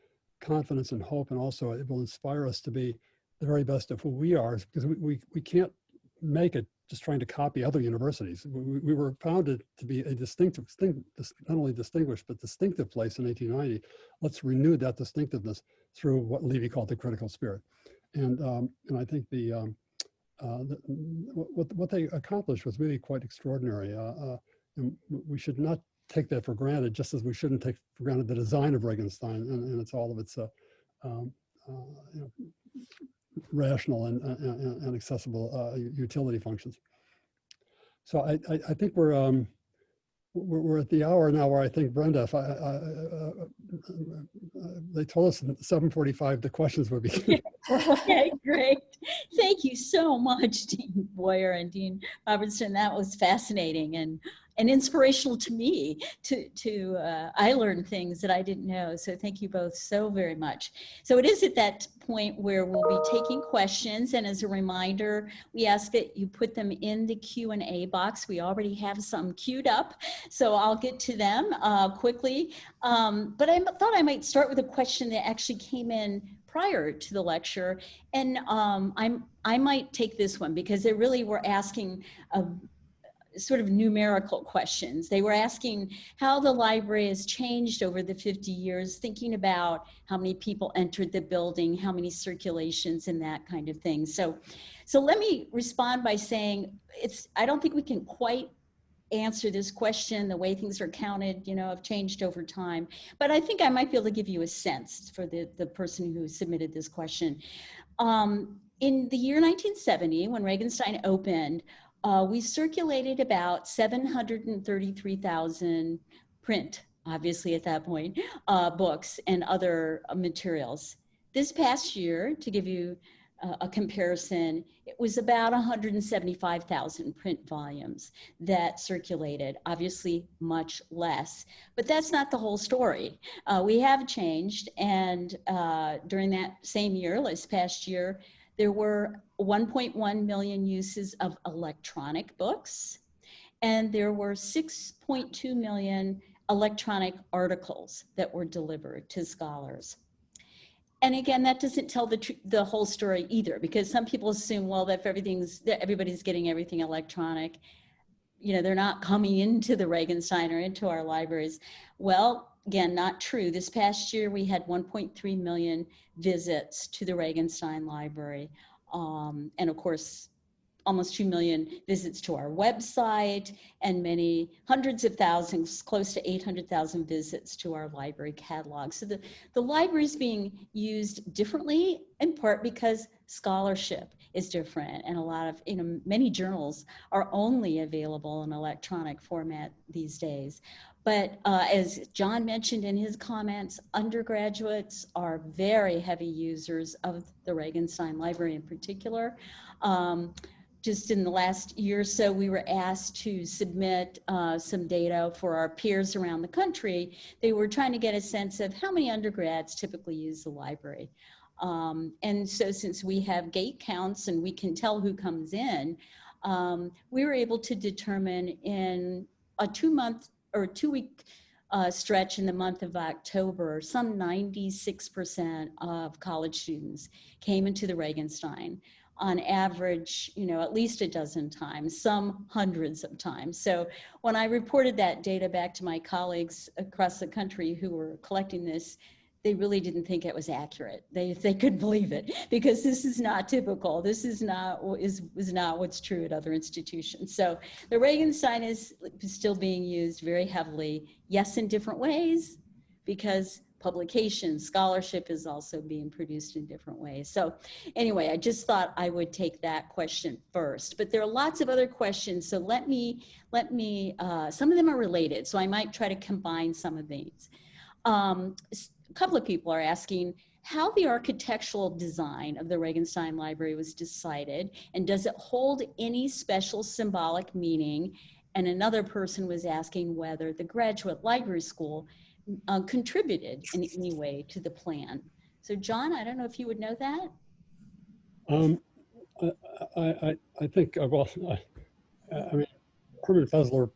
[SPEAKER 3] confidence and hope, and also it will inspire us to be the very best of who we are, because we can't make it just trying to copy other universities. We were founded to be a not only distinguished, but distinctive place in 1890. Let's renew that distinctiveness through what Levy called the critical spirit. And I think what they accomplished was really quite extraordinary. And we should not take that for granted, just as we shouldn't take for granted the design of Regenstein and it's all of its rational and accessible utility functions. So I think we're at the hour now where I think, Brenda, if they told us at 7:45 the questions would be.
[SPEAKER 2] Okay, great. Thank you so much, Dean Boyer and Dean Robertson. That was fascinating and inspirational to me. I learned things that I didn't know. So thank you both so very much. So it is at that point where we'll be taking questions. And as a reminder, we ask that you put them in the Q&A box. We already have some queued up, so I'll get to them quickly. But I thought I might start with a question that actually came in prior to the lecture. And I might take this one because they really were asking sort of numerical questions. They were asking how the library has changed over the 50 years, thinking about how many people entered the building, how many circulations and that kind of thing. So let me respond by saying I don't think we can quite answer this question. The way things are counted, have changed over time. But I think I might be able to give you a sense for the person who submitted this question. In the year 1970, when Regenstein opened, we circulated about 733,000 print, obviously at that point, books and other materials. This past year, to give you a comparison, it was about 175,000 print volumes that circulated, obviously much less, but that's not the whole story. We have changed, and during that same year, this past year, there were 1.1 million uses of electronic books, and there were 6.2 million electronic articles that were delivered to scholars. And again, that doesn't tell the whole story either, because some people assume, well, that if everybody's getting everything electronic, you know, they're not coming into the Regenstein or into our libraries. Well, again, not true. This past year, we had 1.3 million visits to the Regenstein Library. And of course, almost 2 million visits to our website, and many hundreds of thousands, close to 800,000 visits to our library catalog. So the library is being used differently, in part because scholarship is different, and a lot of, many journals are only available in electronic format these days. But as John mentioned in his comments, undergraduates are very heavy users of the Regenstein Library in particular. Just in the last year or so, we were asked to submit some data for our peers around the country. They were trying to get a sense of how many undergrads typically use the library. And so since we have gate counts and we can tell who comes in, we were able to determine in a 2-month or 2-week stretch in the month of October, some 96% of college students came into the Regenstein. On average, at least a dozen times, some hundreds of times. So when I reported that data back to my colleagues across the country who were collecting this, they really didn't think it was accurate. They couldn't believe it, because this is not typical. This is not what's true at other institutions. So the Regenstein is still being used very heavily, yes, in different ways, because publication, scholarship is also being produced in different ways. So anyway, I just thought I would take that question first, but there are lots of other questions. So let me, some of them are related, so I might try to combine some of these. A couple of people are asking how the architectural design of the Regenstein Library was decided, and does it hold any special symbolic meaning? And another person was asking whether the Graduate Library School contributed in any way to the plan. So John, I don't know if you would know that.
[SPEAKER 3] I think, I mean, Herman Fuzzler,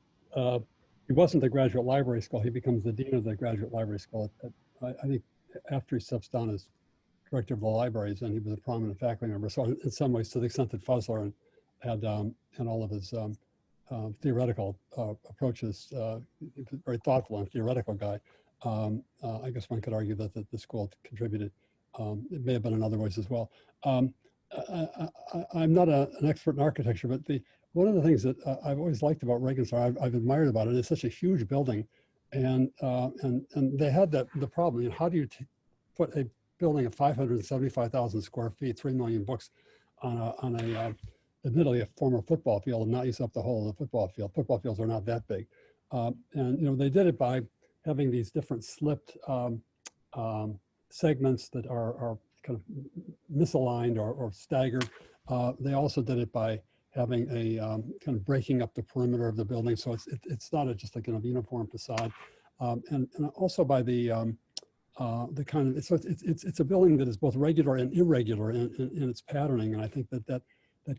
[SPEAKER 3] he wasn't the Graduate Library School. He becomes the Dean of the Graduate Library School. I think after he steps down as Director of the Libraries, and he was a prominent faculty member. So in some ways, to the extent that Fuzzler had and all of his theoretical approaches, he was a very thoughtful and theoretical guy. I guess one could argue that the school contributed. It may have been in other ways as well. I'm not an expert in architecture, but one of the things that I've always liked about Regenstein, I've admired about it, it's such a huge building, and they had the problem. How do you put a building of 575,000 square feet, 3 million books, on a admittedly a former football field, and not use up the whole of the football field? Football fields are not that big, and they did it by having these different slipped segments that are kind of misaligned or staggered. They also did it by having a kind of breaking up the perimeter of the building, so it's not just a kind of uniform facade, and also by the kind of, so it's a building that is both regular and irregular in its patterning, and I think that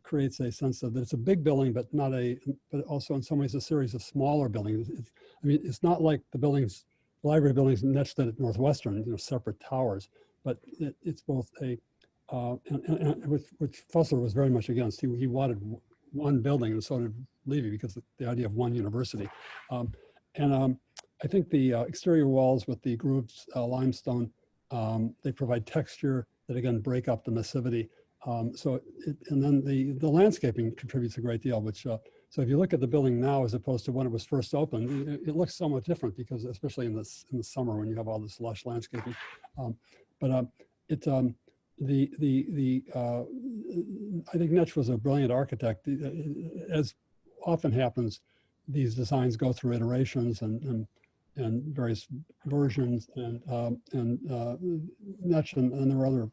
[SPEAKER 3] creates a sense of that it's a big building, but but also in some ways a series of smaller buildings. It's not like the library buildings next to Northwestern, separate towers, but it's both which Fuzzler was very much against. He wanted one building, and so did Levy, because the idea of one university. I think the exterior walls with the grooved limestone, they provide texture that again break up the massivity. And then the landscaping contributes a great deal, which so if you look at the building now as opposed to when it was first opened, it looks somewhat different, because especially in the summer when you have all this lush landscaping. I think Netsch was a brilliant architect. As often happens, these designs go through iterations and various versions, and Netsch and there were other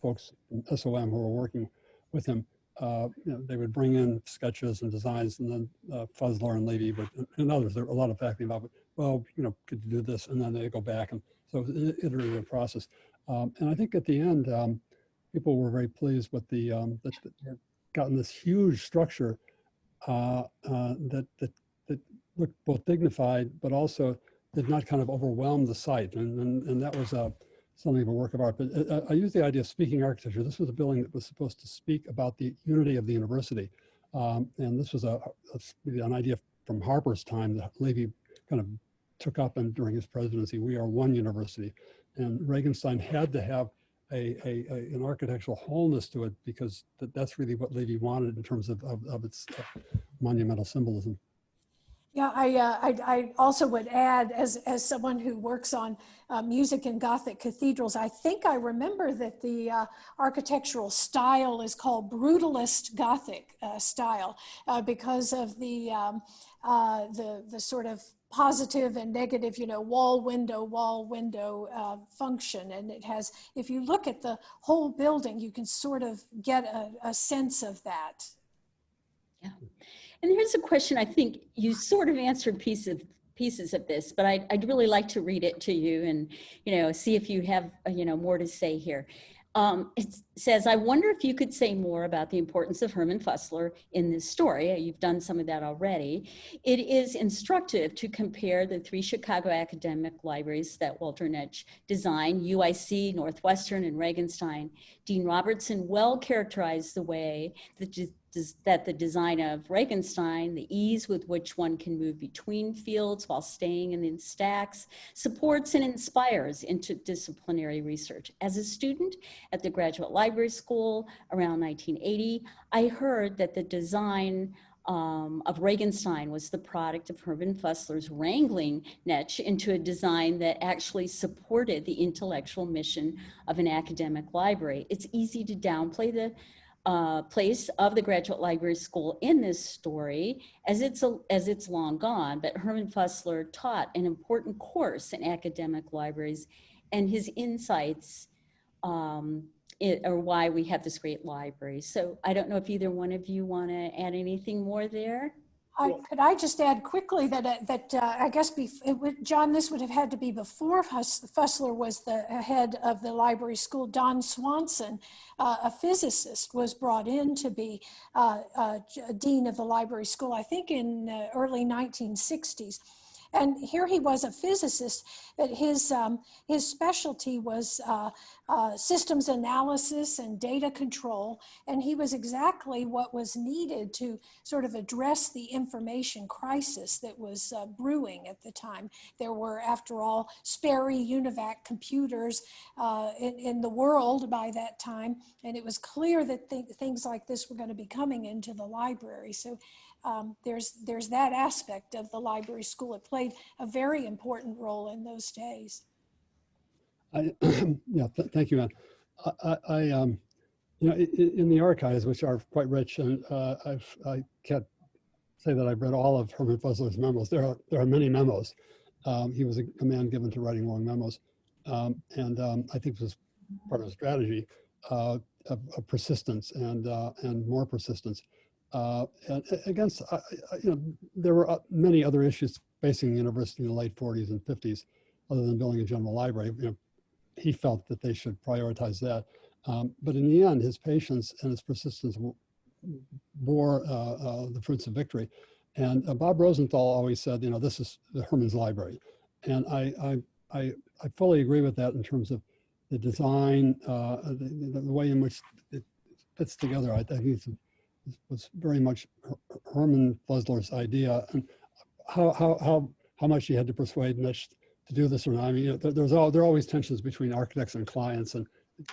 [SPEAKER 3] folks from SOM who were working with him, they would bring in sketches and designs, and then Fuzzler and Levy and others, there were a lot of faculty involved, well, could you do this? And then they go back, and so it was an iterative process. And I think at the end, people were very pleased with that they'd gotten this huge structure that looked both dignified, but also did not kind of overwhelm the site. And that was something of a work of art. But I use the idea of speaking architecture. This was a building that was supposed to speak about the unity of the university. And this was an idea from Harper's time that Levy kind of took up during his presidency. We are one university. And Regenstein had to have an architectural wholeness to it, because that's really what Levy wanted in terms of its monumental symbolism.
[SPEAKER 4] Yeah, I also would add, as someone who works on music in Gothic cathedrals, I think I remember that the architectural style is called brutalist Gothic style because of the sort of positive and negative, wall window function. And it has, if you look at the whole building, you can sort of get a sense of that.
[SPEAKER 2] Yeah. And here's a question. I think you sort of answered pieces of this, but I'd really like to read it to you and, see if you have, more to say here. It says, I wonder if you could say more about the importance of Herman Fuzzler in this story. You've done some of that already. It is instructive to compare the 3 Chicago academic libraries that Walter Netsch designed, UIC, Northwestern, and Regenstein. Dean Robertson well characterized the way that the design of Regenstein, the ease with which one can move between fields while staying in stacks, supports and inspires interdisciplinary research. As a student at the Graduate Library School around 1980, I heard that the design of Regenstein was the product of Herman Fuzzler's wrangling Netsch into a design that actually supported the intellectual mission of an academic library. It's easy to downplay the place of the Graduate Library School in this story, as it's long gone, but Herman Fuzzler taught an important course in academic libraries, and his insights are why we have this great library. So I don't know if either one of you want to add anything more there?
[SPEAKER 4] Could I just add quickly that I guess, John, this would have had to be before Fuzzler was the head of the library school. Don Swanson, a physicist, was brought in to be dean of the library school, I think in early 1960s. And here he was, a physicist, but his specialty was systems analysis and data control. And he was exactly what was needed to sort of address the information crisis that was brewing at the time. There were, after all, Sperry UNIVAC computers in the world by that time. And it was clear that things like this were going to be coming into the library. So there's that aspect of the library school. It played a very important role in those days.
[SPEAKER 3] Thank you, Ann. In the archives, which are quite rich, and I can't say that I've read all of Herman Fuzzler's memos. There are many memos. He was a man given to writing long memos, and I think it was part of his strategy of persistence and more persistence. And against, there were many other issues facing the university in the late 40s and 50s, other than building a general library. He felt that they should prioritize that. But in the end, his patience and his persistence bore the fruits of victory. And Bob Rosenthal always said, this is Herman's library. And I fully agree with that in terms of the design, the way in which it fits together. I think was very much Herman Fuzzler's idea, and how much he had to persuade Netsch to do this or not. I mean, there are always tensions between architects and clients, and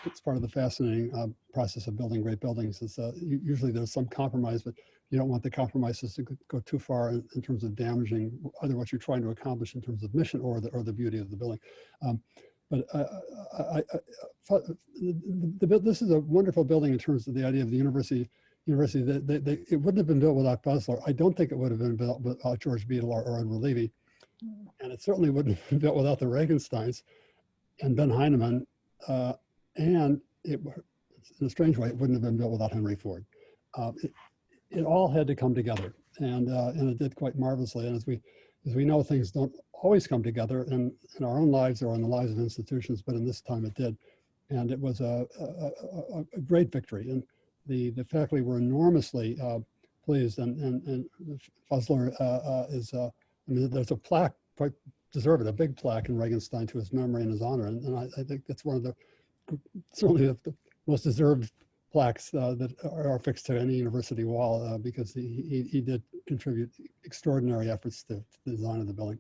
[SPEAKER 3] it's part of the fascinating process of building great buildings. It's usually there's some compromise, but you don't want the compromises to go too far in terms of damaging either what you're trying to accomplish in terms of mission or the beauty of the building. This is a wonderful building in terms of the idea of the university. It wouldn't have been built without Fuzzler. I don't think it would have been built without George Beadle or Edward Levy. And it certainly wouldn't have been built without the Regensteins and Ben Heinemann. And in a strange way, it wouldn't have been built without Henry Ford. It all had to come together, and it did quite marvelously. And as we know, things don't always come together in our own lives or in the lives of institutions, but in this time it did. And it was a great victory. And the faculty were enormously pleased. And Fuzzler is, I mean, there's a plaque, quite deserved, a big plaque in Regenstein to his memory and his honor. And I think that's one of the, certainly the most deserved plaques that are affixed to any university wall because he did contribute extraordinary efforts to the design of the building.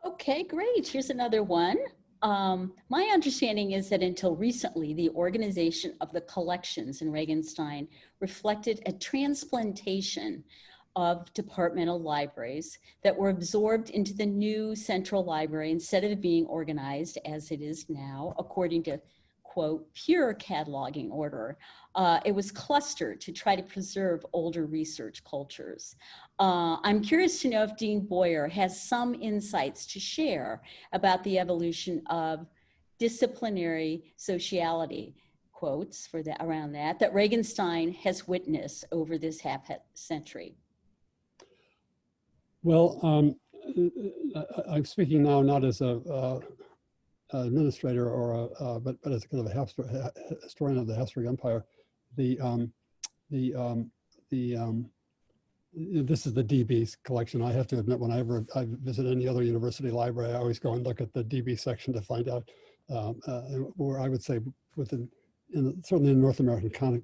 [SPEAKER 2] Okay, great. Here's another one. My understanding is that until recently, the organization of the collections in Regenstein reflected a transplantation of departmental libraries that were absorbed into the new central library instead of being organized as it is now, according to, quote, pure cataloging order. It was clustered to try to preserve older research cultures. I'm curious to know if Dean Boyer has some insights to share about the evolution of disciplinary sociality, quotes for that, around that Regenstein has witnessed over this half century.
[SPEAKER 3] Well, I'm speaking now not as a administrator or but as kind of a historian of the Habsburg Empire. This is the DB collection. I have to admit, whenever I visit any other university library, I always go and look at the DB section to find out where I would say certainly in North American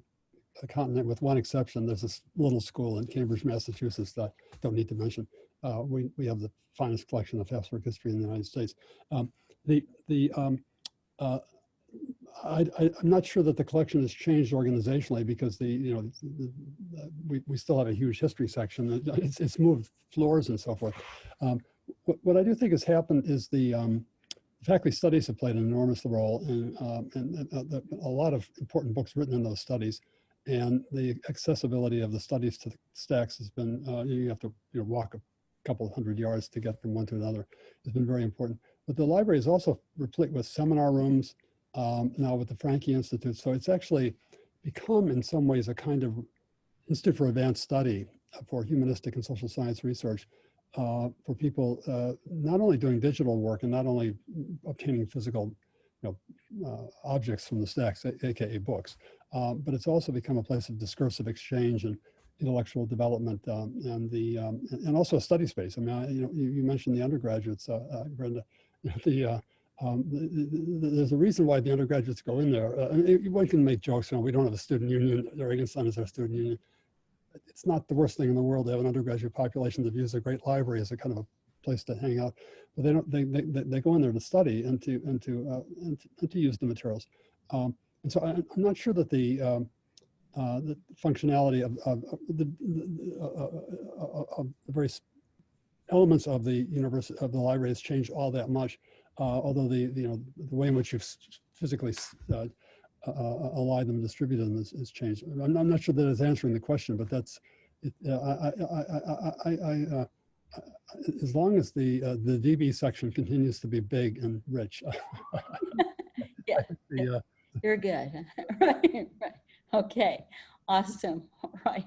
[SPEAKER 3] continent, with one exception, there's this little school in Cambridge, Massachusetts that I don't need to mention. We have the finest collection of Habsburg history in the United States. I'm not sure that the collection has changed organizationally because we still have a huge history section. It's moved floors and so forth. What I do think has happened is the faculty studies have played an enormous role in a lot of important books written in those studies, and the accessibility of the studies to the stacks has been, you have to walk a couple of hundred yards to get from one to another, has been very important. But the library is also replete with seminar rooms, now with the Franke Institute. So it's actually become in some ways a kind of institute for advanced study for humanistic and social science research for people not only doing digital work and not only obtaining physical objects from the stacks, aka books, but it's also become a place of discursive exchange and intellectual development and also a study space. I mean, you mentioned the undergraduates, Brenda. There's a reason why the undergraduates go in there. One can make jokes. We don't have a student union. Regenstein is our student union. It's not the worst thing in the world to have an undergraduate population that views a great library as a kind of a place to hang out. But they don't. They go in there to study and to use the materials. And so I'm not sure that the functionality of the various elements of the library has changed all that much. Although the way in which you physically ally them and distribute them has changed. I'm not sure that it's answering the question, but that's it. As long as the DB section continues to be big and rich.
[SPEAKER 2] Yeah, you're good. Right. Okay. Awesome. All right.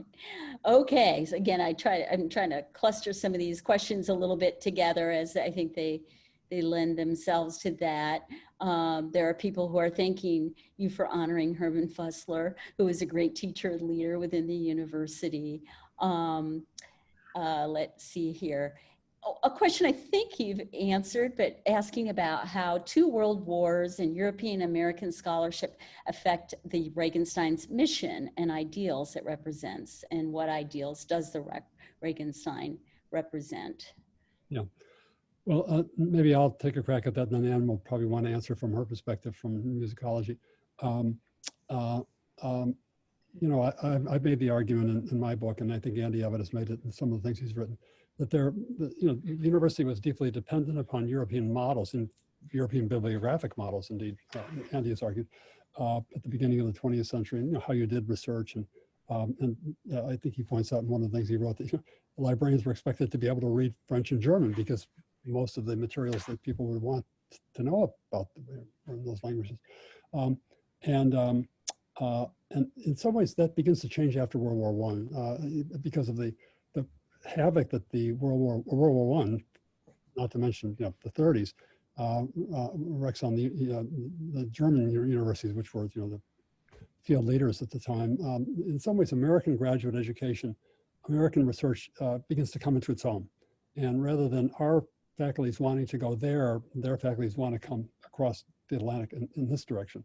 [SPEAKER 2] Okay. So again, I'm trying to cluster some of these questions a little bit together, as I think they lend themselves to that. There are people who are thanking you for honoring Herman Fuzzler, who is a great teacher and leader within the university. Let's see here. A question I think you've answered, but asking about how 2 world wars and European American scholarship affect the Regenstein's mission and ideals it represents, and what ideals does the Regenstein represent? Yeah.
[SPEAKER 3] Well, maybe I'll take a crack at that, and then Anne will probably want to answer from her perspective from musicology. I've made the argument in my book, and I think Andy Abbott has made it in some of the things he's written, that the university was deeply dependent upon European models and European bibliographic models. Indeed, Andy has argued at the beginning of the 20th century, and how you did research, and I think he points out in one of the things he wrote that librarians were expected to be able to read French and German because most of the materials that people would want to know about were in those languages. And in some ways that begins to change after World War I because of the havoc that the World War I, not to mention the 30s, wrecks on the German universities, which were the field leaders at the time. In some ways, American graduate education, American research begins to come into its own. And rather than our faculties wanting to go there, their faculties want to come across the Atlantic in this direction.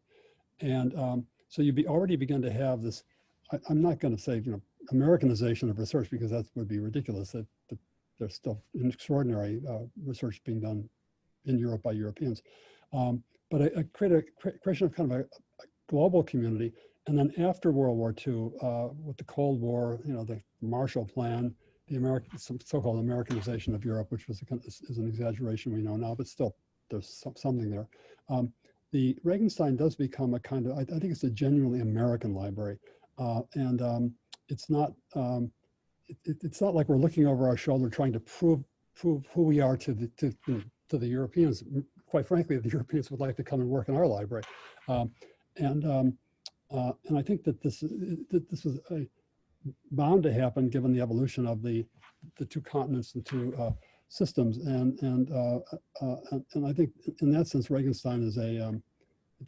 [SPEAKER 3] And so you already begin to have this, I'm not going to say, Americanization of research, because that would be ridiculous. That there's still an extraordinary research being done in Europe by Europeans. But a creation of kind of a global community. And then after World War II, with the Cold War, the Marshall Plan, the so-called Americanization of Europe, which was is an exaggeration we know now, but still there's something there. The Regenstein does become a kind of, I think it's a genuinely American library. It's not like we're looking over our shoulder trying to prove who we are to the Europeans. Quite frankly, the Europeans would like to come and work in our library. And I think that this was bound to happen given the evolution of the two continents and two systems. And I think in that sense, Regenstein is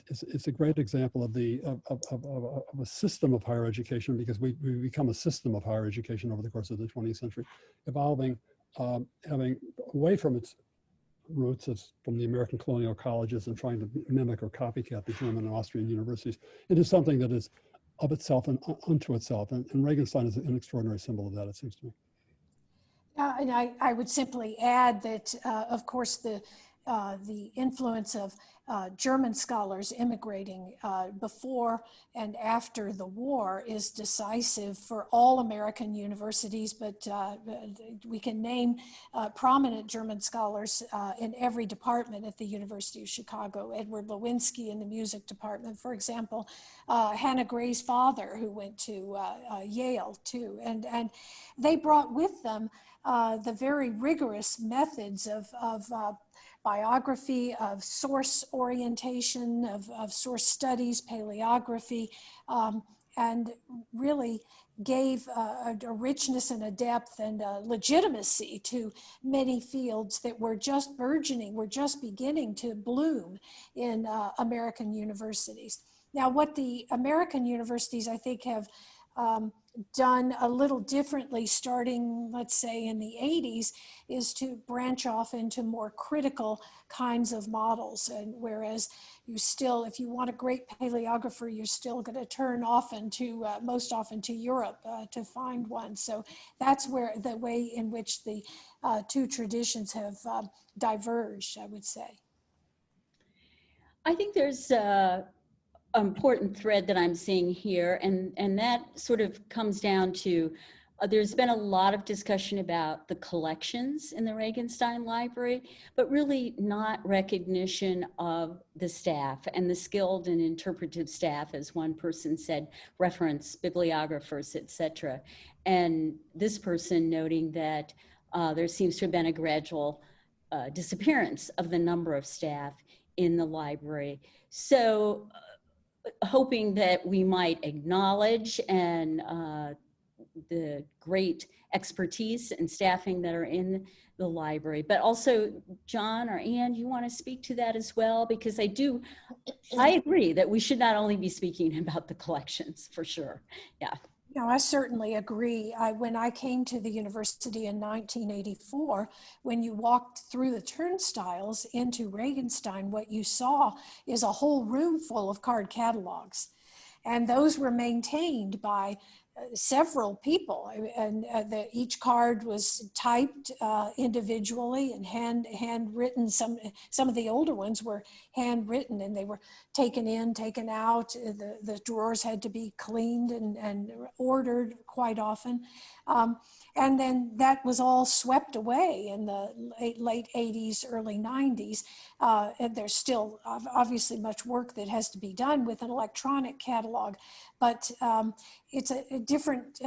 [SPEAKER 3] it's a great example of a system of higher education, because we become a system of higher education over the course of the 20th century, evolving, having away from its roots from the American colonial colleges and trying to mimic or copycat the German and Austrian universities into something that is of itself and unto itself. And Regenstein is an extraordinary symbol of that, it seems to me.
[SPEAKER 4] And I would simply add that, of course, the influence of German scholars immigrating before and after the war is decisive for all American universities, but we can name prominent German scholars in every department at the University of Chicago. Edward Lewinsky in the music department, for example, Hannah Gray's father, who went to Yale too, and they brought with them the very rigorous methods of biography, of source orientation, of source studies, paleography, and really gave a richness and a depth and a legitimacy to many fields that were just burgeoning, were just beginning to bloom in American universities. Now, what the American universities, I think, have done a little differently starting, let's say, in the 80s, is to branch off into more critical kinds of models. And whereas you still, if you want a great paleographer, you're still going to turn most often to Europe to find one. So that's where the way in which the two traditions have diverged, I would say.
[SPEAKER 2] I think there's important thread that I'm seeing here, and that sort of comes down to there's been a lot of discussion about the collections in the Regenstein Library, but really not recognition of the staff and the skilled and interpretive staff, as one person said, reference bibliographers, etc. And this person noting that there seems to have been a gradual disappearance of the number of staff in the library. So hoping that we might acknowledge the great expertise and staffing that are in the library, but also John or Ann, you want to speak to that as well? Because I agree that we should not only be speaking about the collections, for sure. Yeah.
[SPEAKER 4] No, I certainly agree. When I came to the university in 1984, when you walked through the turnstiles into Regenstein, what you saw is a whole room full of card catalogs. And those were maintained by several people, and each card was typed individually and handwritten. Some of the older ones were handwritten, and they were taken in, taken out. The drawers had to be cleaned and ordered quite often. And then that was all swept away in the late 80s, early 90s. And there's still obviously much work that has to be done with an electronic catalog, but it's a different,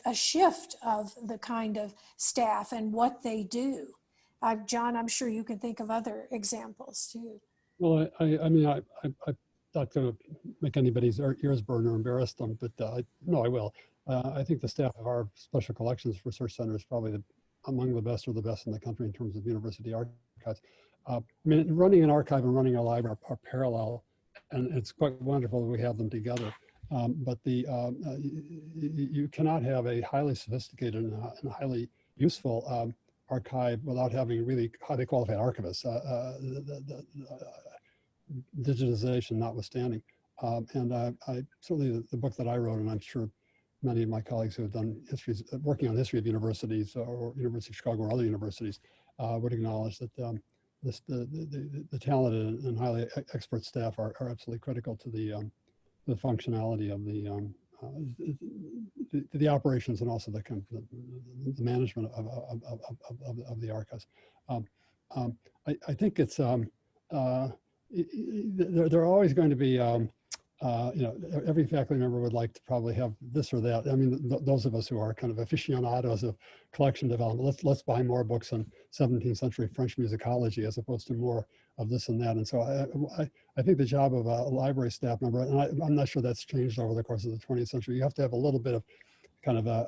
[SPEAKER 4] a shift of the kind of staff and what they do. John, I'm sure you can think of other examples too.
[SPEAKER 3] Well, I mean, I not going to make anybody's ears burn or embarrass them, but no, I will. I think the staff of our Special Collections Research Center is probably among the best or the best in the country in terms of university archives. I mean, running an archive and running a library are parallel, and it's quite wonderful that we have them together. But you cannot have a highly sophisticated and highly useful archive without having really highly qualified archivists, digitization notwithstanding. And I certainly the book that I wrote, and I'm sure many of my colleagues who have done histories, working on history of universities or University of Chicago or other universities would acknowledge that the talented and highly expert staff are absolutely critical to the functionality of the operations and also the management of the archives. I think it's there are always going to be every faculty member would like to probably have this or that. I mean, those of us who are kind of aficionados of collection development, let's buy more books on 17th century French musicology as opposed to more of this and that. And so I think the job of a library staff member, and I'm not sure that's changed over the course of the 20th century, you have to have a little bit of kind of a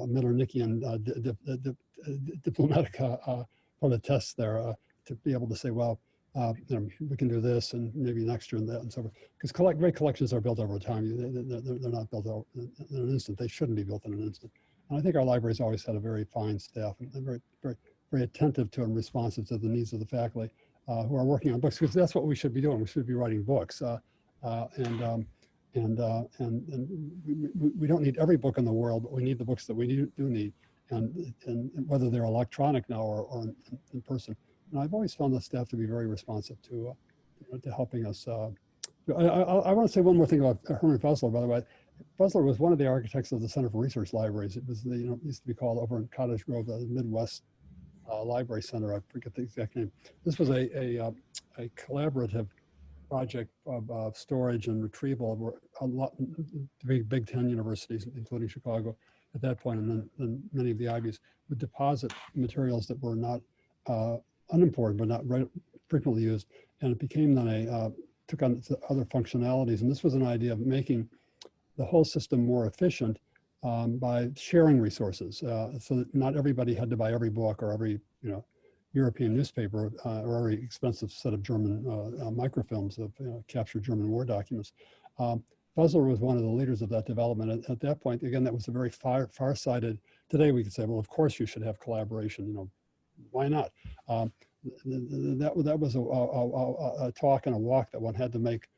[SPEAKER 3] Mitternickian diplomatic politesse there to be able to say, well, we can do this and maybe next year and that and so forth. Because great collections are built over time. They're not built in an instant. They shouldn't be built in an instant. And I think our library's always had a very fine staff and very, very, very attentive to and responsive to the needs of the faculty who are working on books, because that's what we should be doing. We should be writing books. And we don't need every book in the world, but we need the books that we do need, and whether they're electronic now or in person. And I've always found the staff to be very responsive to helping us. I want to say one more thing about Herman Fuzzler, by the way. Fuzzler was one of the architects of the Center for Research Libraries. It was it used to be called over in Cottage Grove, the Midwest Library Center. I forget the exact name. This was a collaborative project of storage and retrieval where a lot, big 10 universities, including Chicago at that point, and then many of the Ivies would deposit materials that were not unimportant, but not frequently used. And it became then took on other functionalities. And this was an idea of making the whole system more efficient by sharing resources, so that not everybody had to buy every book or every European newspaper or every expensive set of German microfilms of captured German war documents. Fuzzler was one of the leaders of that development. At that point, again, that was a very far-sighted. Today we could say, well, of course you should have collaboration. Why not? That was a talk and a walk that one had to make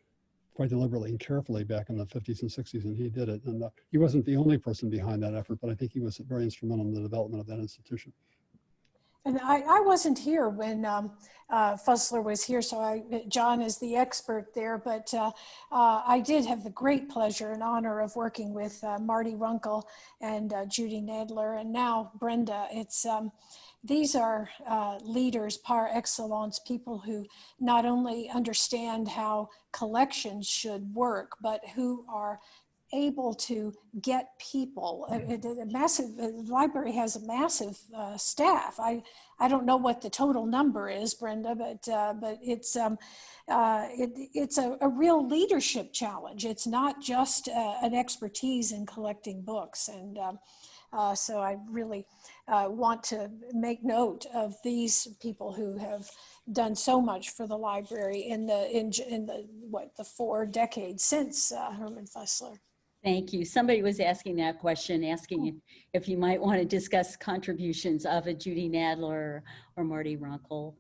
[SPEAKER 3] quite deliberately and carefully back in the 50s and 60s, and he did it. And he wasn't the only person behind that effort, but I think he was very instrumental in the development of that institution.
[SPEAKER 4] And I wasn't here when Fuzzler was here, so John is the expert there, but I did have the great pleasure and honor of working with Marty Runkle and Judy Nadler, and now Brenda. These are leaders par excellence, people who not only understand how collections should work, but who are able to get people. The library has a massive staff. I don't know what the total number is, Brenda, but it's a real leadership challenge. It's not just an expertise in collecting books, and so I really want to make note of these people who have done so much for the library in the 4 decades since Herman Fuzzler.
[SPEAKER 2] Thank you. Somebody was asking that question, asking if you might want to discuss contributions of a Judy Nadler or Marty Runkle,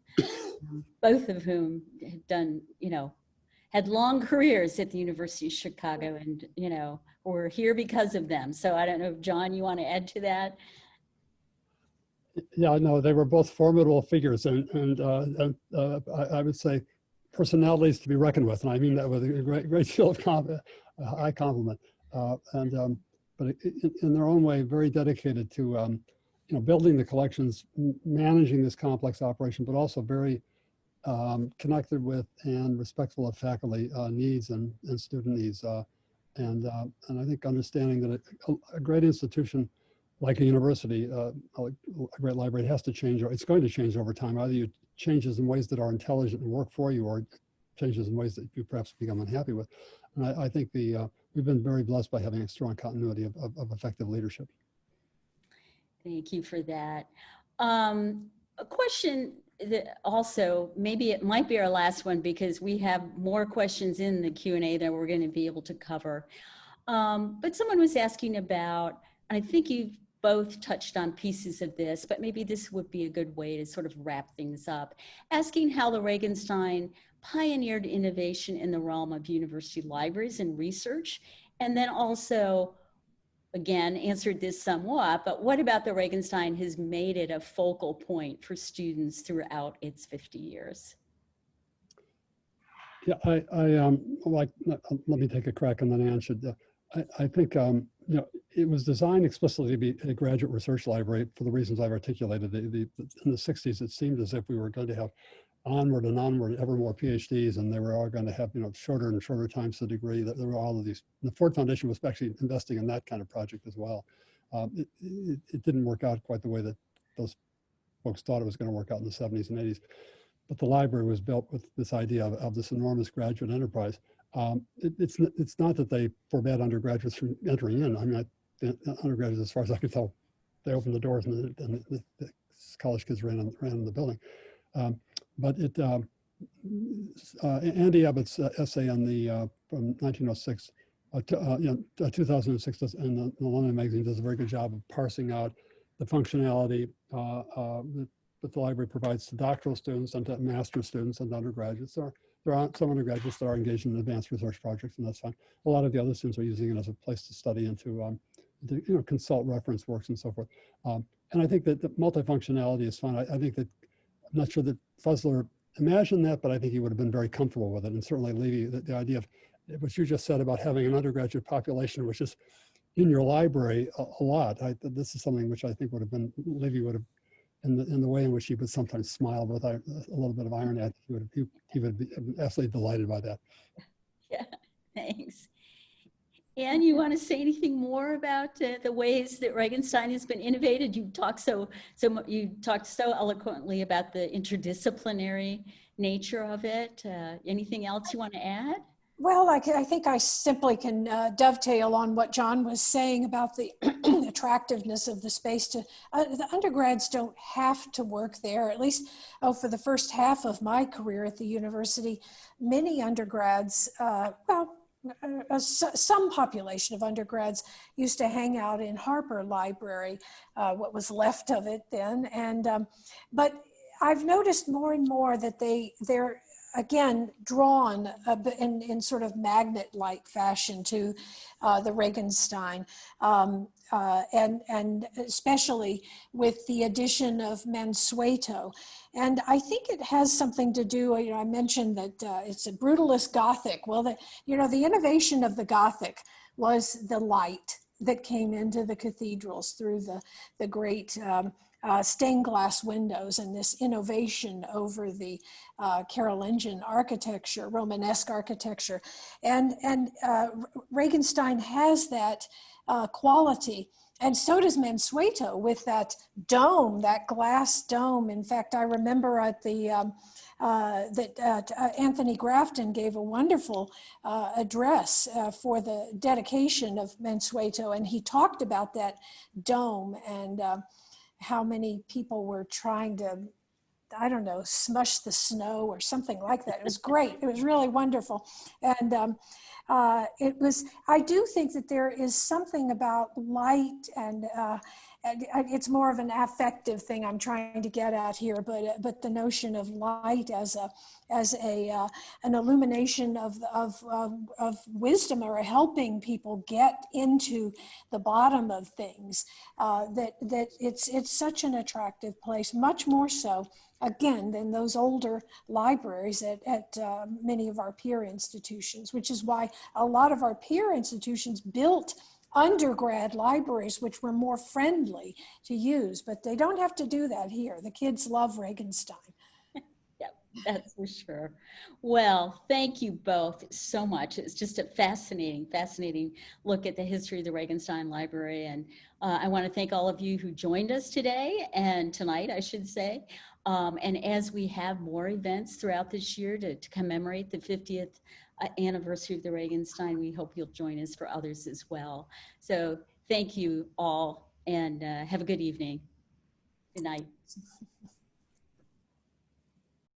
[SPEAKER 2] both of whom had done, had long careers at the University of Chicago, and, were here because of them. So I don't know, John, you want to add to that?
[SPEAKER 3] Yeah, no, they were both formidable figures, and I would say personalities to be reckoned with, and I mean that with a great deal of high compliment. But in their own way, very dedicated to building the collections, managing this complex operation, but also very connected with and respectful of faculty needs and student needs, and I think understanding that a great institution like a university, a great library, has to change. It's going to change over time. Either you changes in ways that are intelligent and work for you, or changes in ways that you perhaps become unhappy with. And I think we've been very blessed by having a strong continuity of effective leadership.
[SPEAKER 2] Thank you for that. A question that also, maybe it might be our last one because we have more questions in the Q&A that we're going to be able to cover. But someone was asking about, and I think you've both touched on pieces of this, but maybe this would be a good way to sort of wrap things up, asking how the Regenstein pioneered innovation in the realm of university libraries and research, and then also, again, answered this somewhat, but what about the Regenstein has made it a focal point for students throughout its 50 years?
[SPEAKER 3] Yeah, let me take a crack and then Anne should. I think, it was designed explicitly to be a graduate research library for the reasons I've articulated. In the 60s, it seemed as if we were going to have onward and onward ever more PhDs, and they were all going to have, shorter and shorter times to degree. There were all of these. The Ford Foundation was actually investing in that kind of project as well. It didn't work out quite the way that those folks thought it was going to work out in the 70s and 80s. But the library was built with this idea of this enormous graduate enterprise. It's not that they forbade undergraduates from entering in. I mean, undergraduates, as far as I could tell, they opened the doors and the college kids ran in the building. But Andy Abbott's essay on from 1906, 2006, and the London Magazine does a very good job of parsing out the functionality that the library provides to doctoral students and to master's students and undergraduates. There are some undergraduates that are engaged in advanced research projects, and that's fine. A lot of the other students are using it as a place to study and to consult reference works and so forth. And I think that the multifunctionality is fine. I think that, I'm not sure that Fuzzler imagined that, but I think he would have been very comfortable with it. And certainly Levy, the idea of what you just said about having an undergraduate population, which is in your library a lot. This is something which I think would have been, Levy would have, in the way in which he would sometimes smile with a little bit of irony, I think he would be absolutely delighted by that.
[SPEAKER 2] Yeah, thanks. Anne, you want to say anything more about the ways that Regenstein has been innovated? You talked so eloquently about the interdisciplinary nature of it. Anything else you want to add?
[SPEAKER 4] Well, I think I simply can dovetail on what John was saying about the attractiveness of the space. The undergrads don't have to work there, at least for the first half of my career at the university. Many undergrads, some population of undergrads used to hang out in Harper Library, what was left of it then. And but I've noticed more and more that they're again drawn in sort of magnet-like fashion to the Regenstein, and especially with the addition of Mansueto. And I think it has something to do, I mentioned that it's a brutalist Gothic. Well, the innovation of the Gothic was the light that came into the cathedrals through the great stained glass windows, and this innovation over the Carolingian architecture, Romanesque architecture. And Regenstein has that quality. And so does Mansueto with that dome, that glass dome. In fact, I remember at the Anthony Grafton gave a wonderful address for the dedication of Mansueto, and he talked about that dome and how many people were trying to, I don't know, smush the snow or something like that. It was great. It was really wonderful. And I do think that there is something about light and it's more of an affective thing I'm trying to get at here, but the notion of light as an illumination of wisdom, or helping people get into the bottom of things, that it's such an attractive place, much more so again than those older libraries at many of our peer institutions, which is why a lot of our peer institutions built undergrad libraries which were more friendly to use, but they don't have to do that here. The kids love Regenstein.
[SPEAKER 2] Yep, that's for sure. Well, thank you both so much. It's just a fascinating look at the history of the Regenstein Library. And I want to thank all of you who joined us today and tonight, I should say. And as we have more events throughout this year to commemorate the 50th anniversary of the Regenstein, we hope you'll join us for others as well. So thank you all, and have a good evening. Good night.